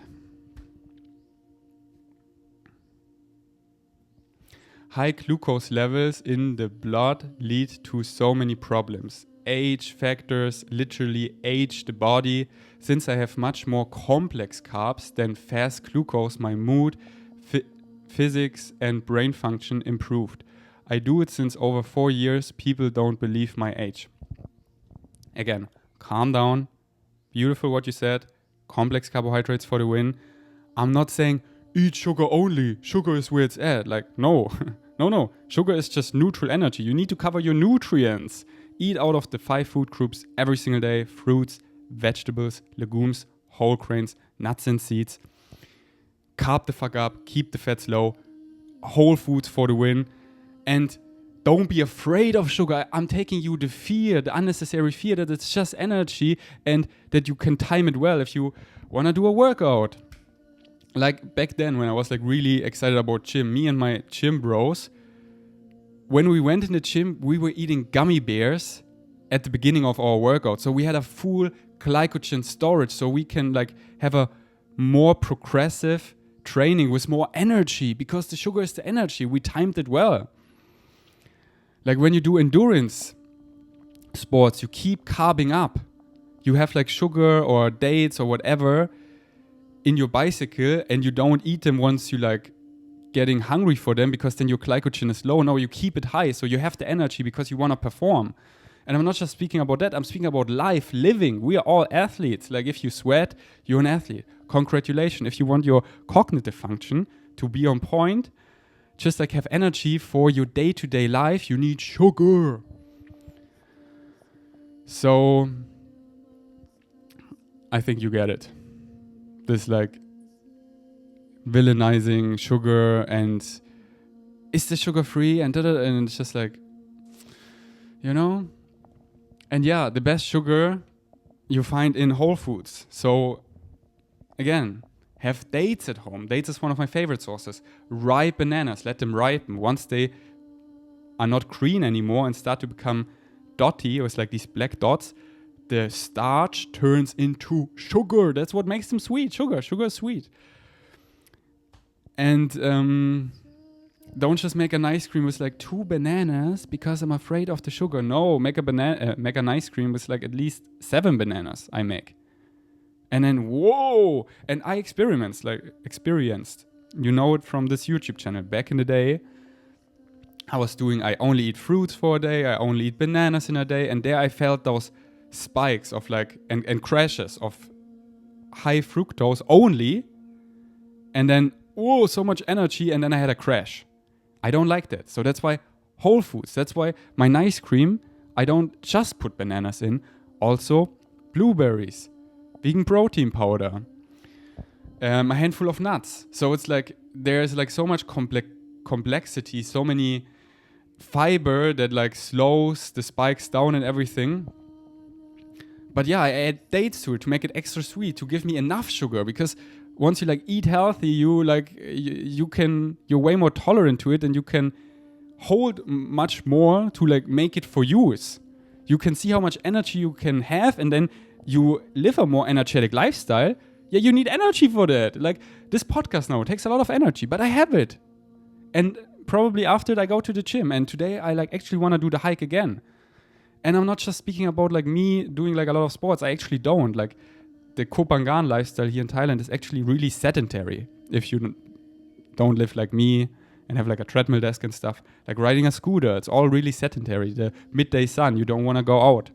High glucose levels in the blood lead to so many problems. Age factors literally age the body. Since I have much more complex carbs than fast glucose, my mood, physics and brain function improved. I do it since over 4 years. People don't believe my age. Again, calm down. Beautiful what you said. Complex carbohydrates for the win. I'm not saying eat sugar only. Sugar is where it's at. Like, no. No. Sugar is just neutral energy. You need to cover your nutrients. Eat out of the 5 food groups every single day. Fruits, vegetables, legumes, whole grains, nuts and seeds. Carb the fuck up. Keep the fats low. Whole foods for the win. And don't be afraid of sugar. I'm taking you the fear, the unnecessary fear that it's just energy and that you can time it well if you want to do a workout. Like back then when I was like really excited about gym, me and my gym bros, when we went in the gym, we were eating gummy bears at the beginning of our workout. So we had a full glycogen storage so we can like have a more progressive training with more energy because the sugar is the energy. We timed it well. Like when you do endurance sports, you keep carbing up. You have like sugar or dates or whatever in your bicycle and you don't eat them once you like getting hungry for them because then your glycogen is low. No, you keep it high so you have the energy because you want to perform. And I'm not just speaking about that, I'm speaking about life, living. We are all athletes. Like if you sweat, you're an athlete. Congratulations. If you want your cognitive function to be on point, just like have energy for your day-to-day life, you need sugar. So I think you get it. This like villainizing sugar and is the sugar free and and it's just like, you know? And yeah, the best sugar you find in Whole Foods. So again, have dates at home. Dates is one of my favorite sources. Ripe bananas, let them ripen. Once they are not green anymore and start to become dotty, or it's like these black dots, the starch turns into sugar. That's what makes them sweet. Sugar is sweet. And don't just make an ice cream with like 2 bananas because I'm afraid of the sugar. No, make an ice cream with like at least 7 bananas I make. And then, whoa! And I experienced. You know it from this YouTube channel. Back in the day, I only eat fruits for a day, I only eat bananas in a day, and there I felt those spikes of like, and crashes of high fructose only, and then, whoa, so much energy, and then I had a crash. I don't like that. So that's why Whole Foods, that's why my ice cream, I don't just put bananas in, also blueberries, vegan protein powder, a handful of nuts. So it's like, there's like so much complexity, so many fiber that like slows the spikes down and everything. But yeah, I add dates to it to make it extra sweet, to give me enough sugar, because once you like eat healthy, you're way more tolerant to it, and you can hold much more to like make it for use. You can see how much energy you can have, and then you live a more energetic lifestyle. Yeah, you need energy for that. Like this podcast now takes a lot of energy, but I have it. And probably after it, I go to the gym. And today I like actually want to do the hike again. And I'm not just speaking about like me doing like a lot of sports. I actually don't. Like the Kopangan lifestyle here in Thailand is actually really sedentary. If you don't live like me and have like a treadmill desk and stuff, like riding a scooter, it's all really sedentary. The midday sun, you don't want to go out.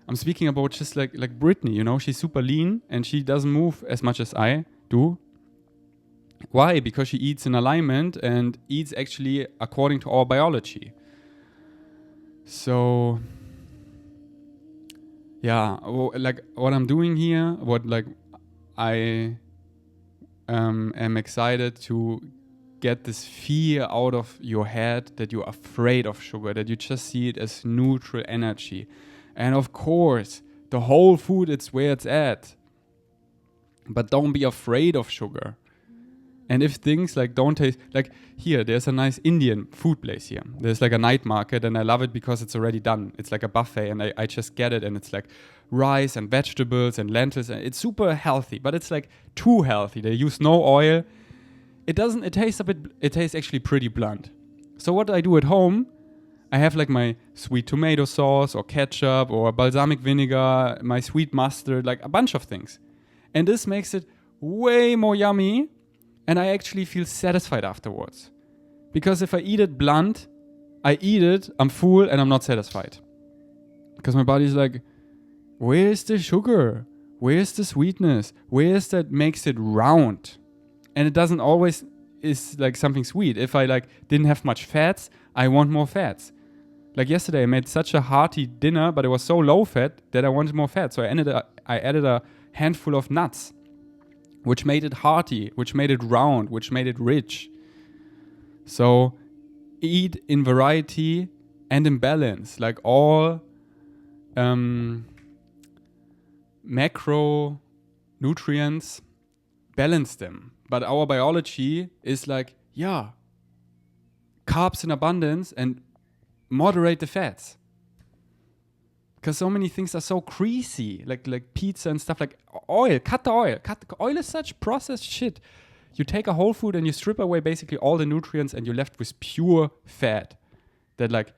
I'm speaking about just like Brittany, you know, she's super lean and she doesn't move as much as I do. Why? Because she eats in alignment and eats actually according to our biology. So, yeah, like what I'm doing here, what like I am excited to get this fear out of your head that you're afraid of sugar, that you just see it as neutral energy. And of course, the whole food, it's where it's at. But don't be afraid of sugar. And if things like don't taste, like here, there's a nice Indian food place here. There's like a night market and I love it because it's already done. It's like a buffet and I just get it and it's like rice and vegetables and lentils. And it's super healthy, but it's like too healthy. They use no oil. It tastes actually pretty blunt. So what I do at home, I have like my sweet tomato sauce or ketchup or balsamic vinegar, my sweet mustard, like a bunch of things. And this makes it way more yummy. And I actually feel satisfied afterwards. Because if I eat it blunt, I eat it, I'm full, and I'm not satisfied. Because my body's like, where's the sugar? Where's the sweetness? Where's that makes it round? And it doesn't always is like something sweet. If I like didn't have much fats, I want more fats. Like yesterday, I made such a hearty dinner, but it was so low fat that I wanted more fat. So I added a handful of nuts, which made it hearty, which made it round, which made it rich. So eat in variety and in balance, like all macronutrients, balance them. But our biology is like, yeah, carbs in abundance and moderate the fats. Because so many things are so greasy, like pizza and stuff, like oil. Cut the oil. Oil is such processed shit. You take a whole food and you strip away basically all the nutrients and you're left with pure fat that like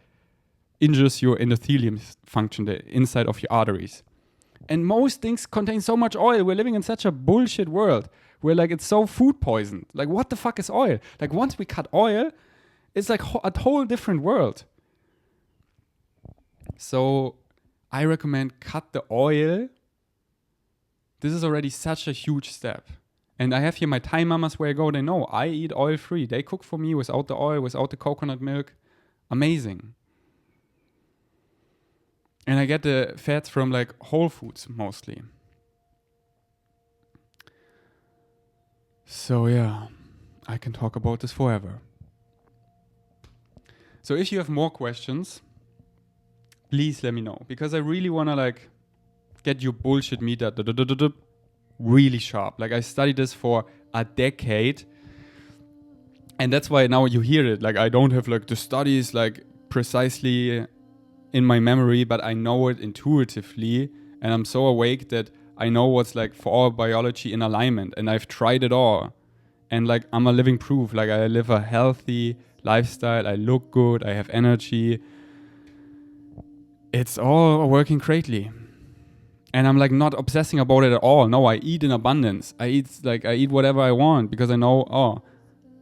injures your endothelium function, the inside of your arteries. And most things contain so much oil. We're living in such a bullshit world where like it's so food poisoned. Like what the fuck is oil? Like once we cut oil, it's like a whole different world. So I recommend cut the oil. This is already such a huge step. And I have here my Thai mamas where I go, they know I eat oil free. They cook for me without the oil, without the coconut milk. Amazing. And I get the fats from like whole foods mostly. So yeah, I can talk about this forever. So if you have more questions, please let me know, because I really want to like get your bullshit meter really sharp. Like I studied this for a decade and that's why now you hear it. Like I don't have like the studies like precisely in my memory, but I know it intuitively and I'm so awake that I know what's like for our biology in alignment and I've tried it all. And like I'm a living proof. Like I live a healthy lifestyle. I look good. I have energy. It's all working greatly. And I'm like not obsessing about it at all. No, I eat in abundance. I eat whatever I want because I know,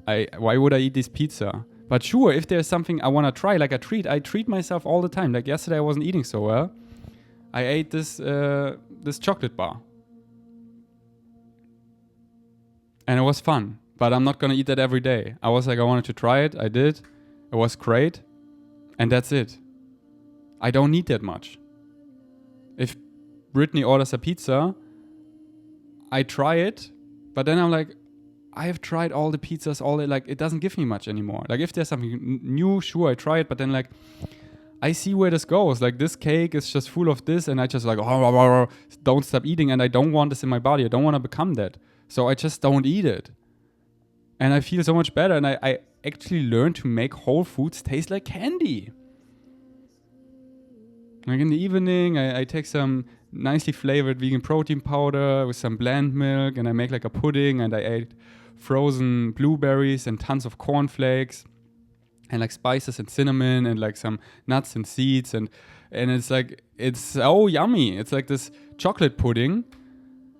why would I eat this pizza? But sure, if there's something I want to try, like a treat, I treat myself all the time. Like yesterday I wasn't eating so well. I ate this chocolate bar. And it was fun. But I'm not going to eat that every day. I was like, I wanted to try it. I did. It was great. And that's it. I don't need that much. If Brittany orders a pizza, I try it, but then I'm like, I have tried all the pizzas, like it doesn't give me much anymore. Like if there's something new, sure, I try it, but then like I see where this goes. Like this cake is just full of this and I just like, don't stop eating and I don't want this in my body. I don't want to become that. So I just don't eat it. And I feel so much better and I actually learned to make whole foods taste like candy. Like in the evening, I take some nicely flavored vegan protein powder with some bland milk and I make like a pudding and I ate frozen blueberries and tons of cornflakes and like spices and cinnamon and like some nuts and seeds, and it's like, it's so yummy. It's like this chocolate pudding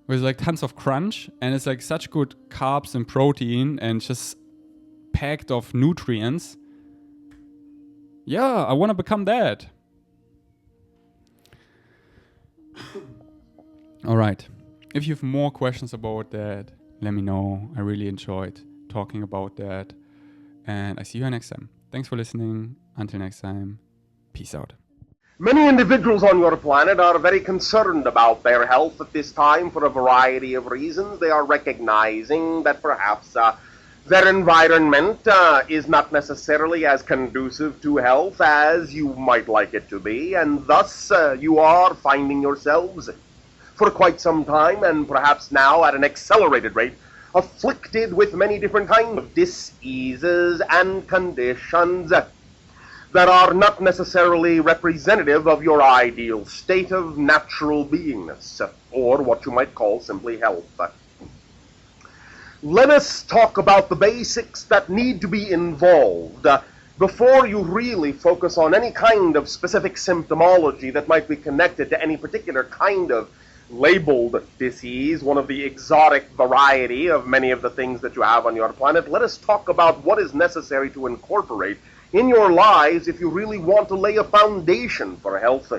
with like tons of crunch, and it's like such good carbs and protein and just packed of nutrients. Yeah, I want to become that. All right. If you have more questions about that, let me know. I really enjoyed talking about that. And I see you next time. Thanks for listening. Until next time, peace out. Many individuals on your planet are very concerned about their health at this time for a variety of reasons. They are recognizing that perhaps their environment is not necessarily as conducive to health as you might like it to be, and thus you are finding yourselves for quite some time, and perhaps now at an accelerated rate, afflicted with many different kinds of diseases and conditions that are not necessarily representative of your ideal state of natural beingness, or what you might call simply health. Let us talk about the basics that need to be involved before you really focus on any kind of specific symptomology that might be connected to any particular kind of labeled disease, one of the exotic variety of many of the things that you have on your planet. Let us talk about what is necessary to incorporate in your lives if you really want to lay a foundation for health.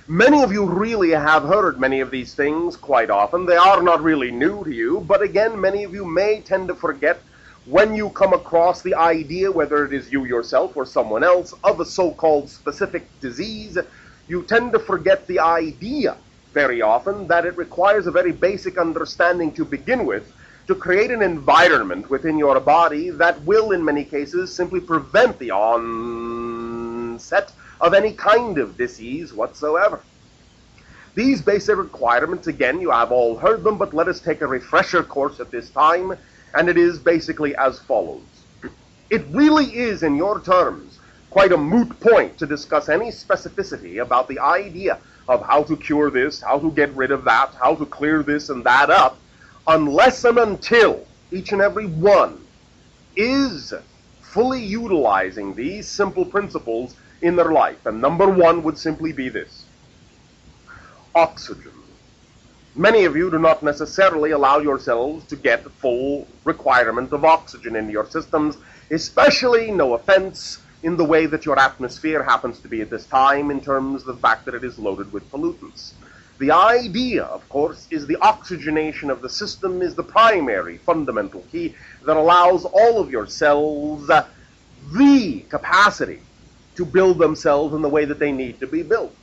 Many of you really have heard many of these things quite often. They are not really new to you, but again, many of you may tend to forget when you come across the idea, whether it is you yourself or someone else, of a so-called specific disease. You tend to forget the idea very often that it requires a very basic understanding to begin with to create an environment within your body that will, in many cases, simply prevent the onset of any kind of disease whatsoever. These basic requirements, again, you have all heard them, but let us take a refresher course at this time, and it is basically as follows. It really is, in your terms, quite a moot point to discuss any specificity about the idea of how to cure this, how to get rid of that, how to clear this and that up, unless and until each and every one is fully utilizing these simple principles in their life. And number one would simply be this: oxygen. Many of you do not necessarily allow yourselves to get full requirement of oxygen into your systems, especially, no offense, in the way that your atmosphere happens to be at this time in terms of the fact that it is loaded with pollutants. The idea, of course, is the oxygenation of the system is the primary fundamental key that allows all of your cells the capacity to build themselves in the way that they need to be built.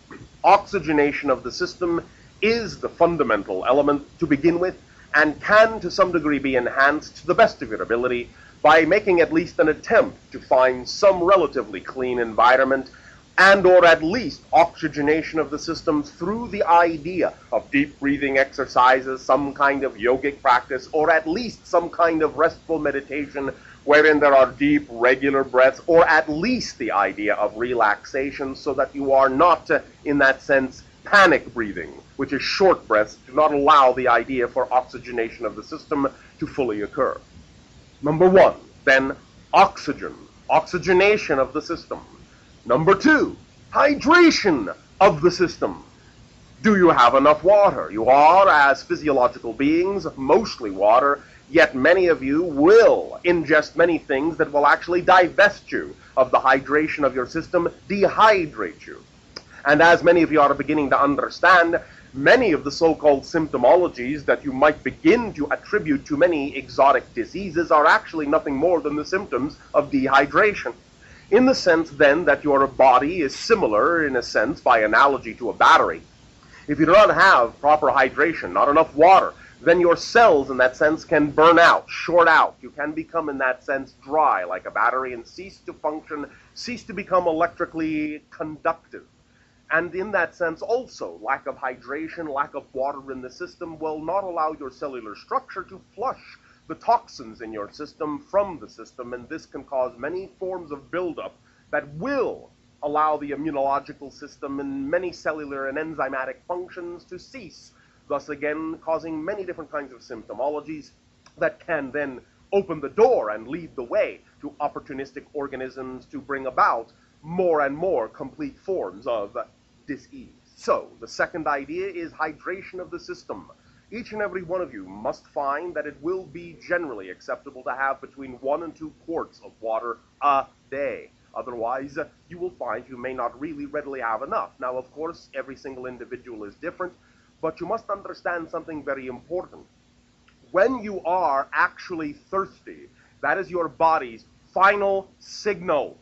Oxygenation of the system is the fundamental element to begin with, and can to some degree be enhanced to the best of your ability by making at least an attempt to find some relatively clean environment, and or at least oxygenation of the system through the idea of deep breathing exercises, some kind of yogic practice, or at least some kind of restful meditation wherein there are deep, regular breaths, or at least the idea of relaxation, so that you are not, in that sense, panic breathing, which is short breaths, do not allow the idea for oxygenation of the system to fully occur. Number one, then, oxygen, oxygenation of the system. Number two, hydration of the system. Do you have enough water? You are, as physiological beings, mostly water, yet many of you will ingest many things that will actually divest you of the hydration of your system, dehydrate you. And as many of you are beginning to understand, many of the so-called symptomologies that you might begin to attribute to many exotic diseases are actually nothing more than the symptoms of dehydration. In the sense, then, that your body is similar, in a sense, by analogy to a battery. If you do not have proper hydration, not enough water, then your cells, in that sense, can burn out, short out. You can become, in that sense, dry, like a battery, and cease to function, cease to become electrically conductive. And in that sense, also, lack of hydration, lack of water in the system will not allow your cellular structure to flush the toxins in your system from the system, and this can cause many forms of buildup that will allow the immunological system and many cellular and enzymatic functions to cease, thus again causing many different kinds of symptomologies. that can then open the door and lead the way to opportunistic organisms to bring about more and more complete forms of dis-ease. So, the second idea is hydration of the system. Each and every one of you must find that it will be generally acceptable to have between 1 and 2 quarts of water a day. Otherwise, you will find you may not really readily have enough. Now, of course, every single individual is different, but you must understand something very important. When you are actually thirsty, that is your body's final signal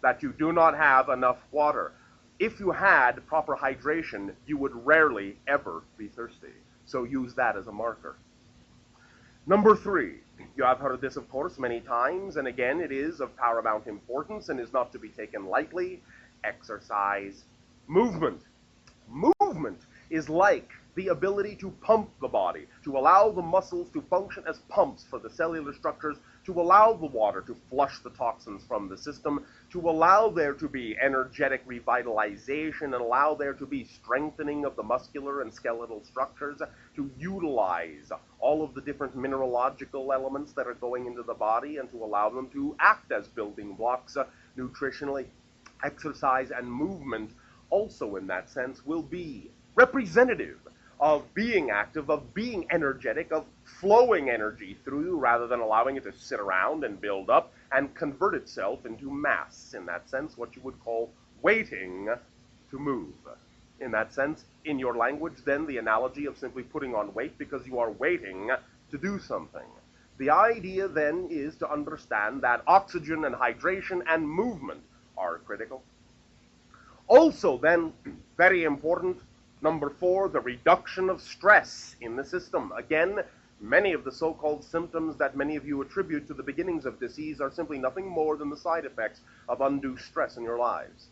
that you do not have enough water. If you had proper hydration, you would rarely ever be thirsty. So use that as a marker. Number 3, you have heard this, of course, many times, and again, it is of paramount importance and is not to be taken lightly. Exercise. Movement. Movement is like the ability to pump the body, to allow the muscles to function as pumps for the cellular structures, to allow the water to flush the toxins from the system, to allow there to be energetic revitalization, and allow there to be strengthening of the muscular and skeletal structures, to utilize all of the different mineralogical elements that are going into the body and to allow them to act as building blocks nutritionally. Exercise and movement also in that sense will be representative of being active, of being energetic, of flowing energy through you rather than allowing it to sit around and build up and convert itself into mass. In that sense, what you would call waiting to move. In that sense, in your language, then, the analogy of simply putting on weight because you are waiting to do something. The idea then is to understand that oxygen and hydration and movement are critical. Also, then, very important, number 4, the reduction of stress in the system. Again, many of the so-called symptoms that many of you attribute to the beginnings of disease are simply nothing more than the side effects of undue stress in your lives.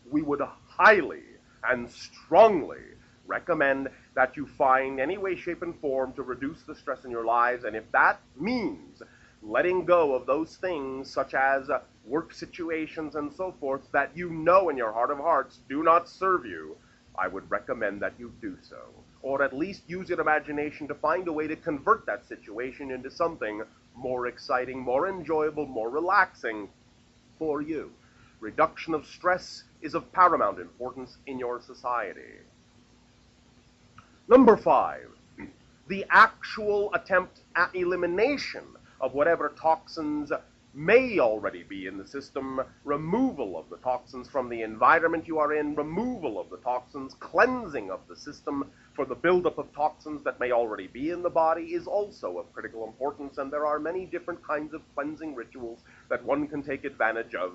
We would highly and strongly recommend that you find any way, shape, and form to reduce the stress in your lives, and if that means letting go of those things such as work situations and so forth that you know in your heart of hearts do not serve you, I would recommend that you do so. Or at least use your imagination to find a way to convert that situation into something more exciting, more enjoyable, more relaxing for you. Reduction of stress is of paramount importance in your society. Number 5, the actual attempt at elimination of whatever toxins may already be in the system, removal of the toxins from the environment you are in, removal of the toxins, cleansing of the system for the buildup of toxins that may already be in the body is also of critical importance, and there are many different kinds of cleansing rituals that one can take advantage of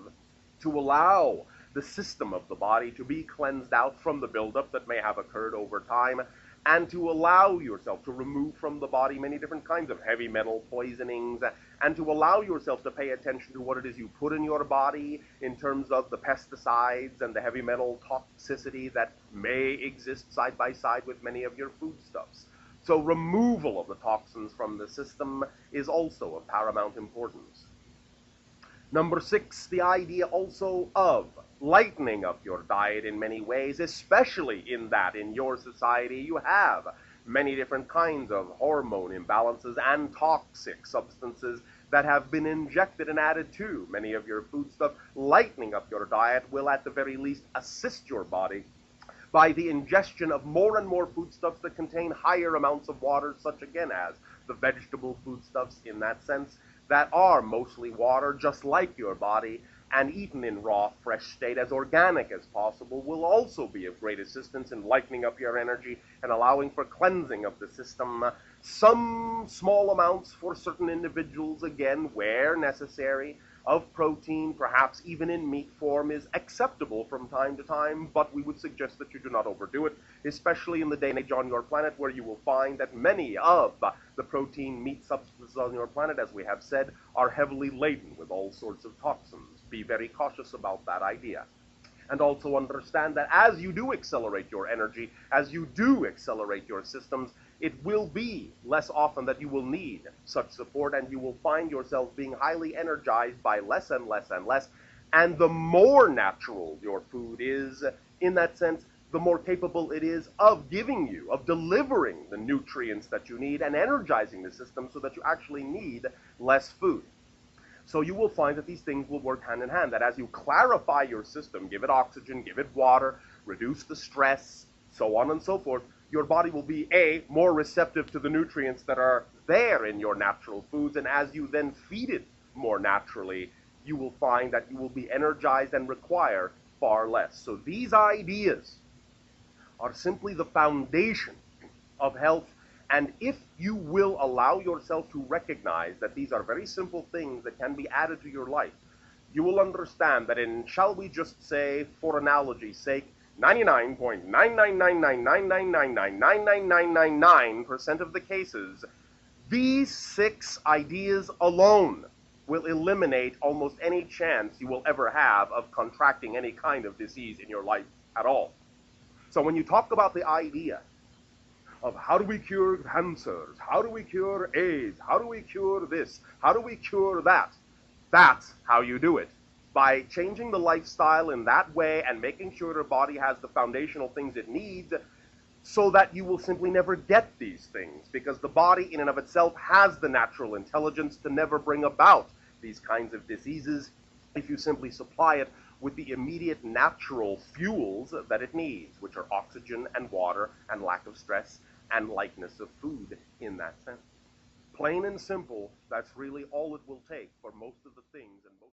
to allow the system of the body to be cleansed out from the buildup that may have occurred over time, and to allow yourself to remove from the body many different kinds of heavy metal poisonings, and to allow yourself to pay attention to what it is you put in your body in terms of the pesticides and the heavy metal toxicity that may exist side by side with many of your foodstuffs. So removal of the toxins from the system is also of paramount importance. Number 6, the idea also of lightening up your diet in many ways, especially in that in your society you have many different kinds of hormone imbalances and toxic substances that have been injected and added to many of your foodstuff. Lightening up your diet will at the very least assist your body by the ingestion of more and more foodstuffs that contain higher amounts of water, such again as the vegetable foodstuffs in that sense, that are mostly water, just like your body, and eaten in raw, fresh state, as organic as possible, will also be of great assistance in lightening up your energy and allowing for cleansing of the system. Some small amounts for certain individuals, again, where necessary, of protein, perhaps even in meat form, is acceptable from time to time, but we would suggest that you do not overdo it, especially in the day and age on your planet where you will find that many of the protein meat substances on your planet, as we have said, are heavily laden with all sorts of toxins. Be very cautious about that idea. And also understand that as you do accelerate your energy, as you do accelerate your systems, it will be less often that you will need such support, and you will find yourself being highly energized by less and less and less. And the more natural your food is, in that sense, the more capable it is of giving you, of delivering the nutrients that you need and energizing the system so that you actually need less food. So you will find that these things will work hand in hand, that as you clarify your system, give it oxygen, give it water, reduce the stress, so on and so forth, your body will be, A, more receptive to the nutrients that are there in your natural foods, and as you then feed it more naturally, you will find that you will be energized and require far less. So these ideas are simply the foundation of health. And if you will allow yourself to recognize that these are very simple things that can be added to your life, you will understand that in, shall we just say, for analogy's sake, 99.99999999999% of the cases, these 6 ideas alone will eliminate almost any chance you will ever have of contracting any kind of disease in your life at all. So when you talk about the idea of how do we cure cancers, how do we cure AIDS, how do we cure this, how do we cure that, that's how you do it. By changing the lifestyle in that way and making sure your body has the foundational things it needs so that you will simply never get these things, because the body in and of itself has the natural intelligence to never bring about these kinds of diseases if you simply supply it with the immediate natural fuels that it needs, which are oxygen and water and lack of stress and likeness of food in that sense. Plain and simple, that's really all it will take for most of the things and most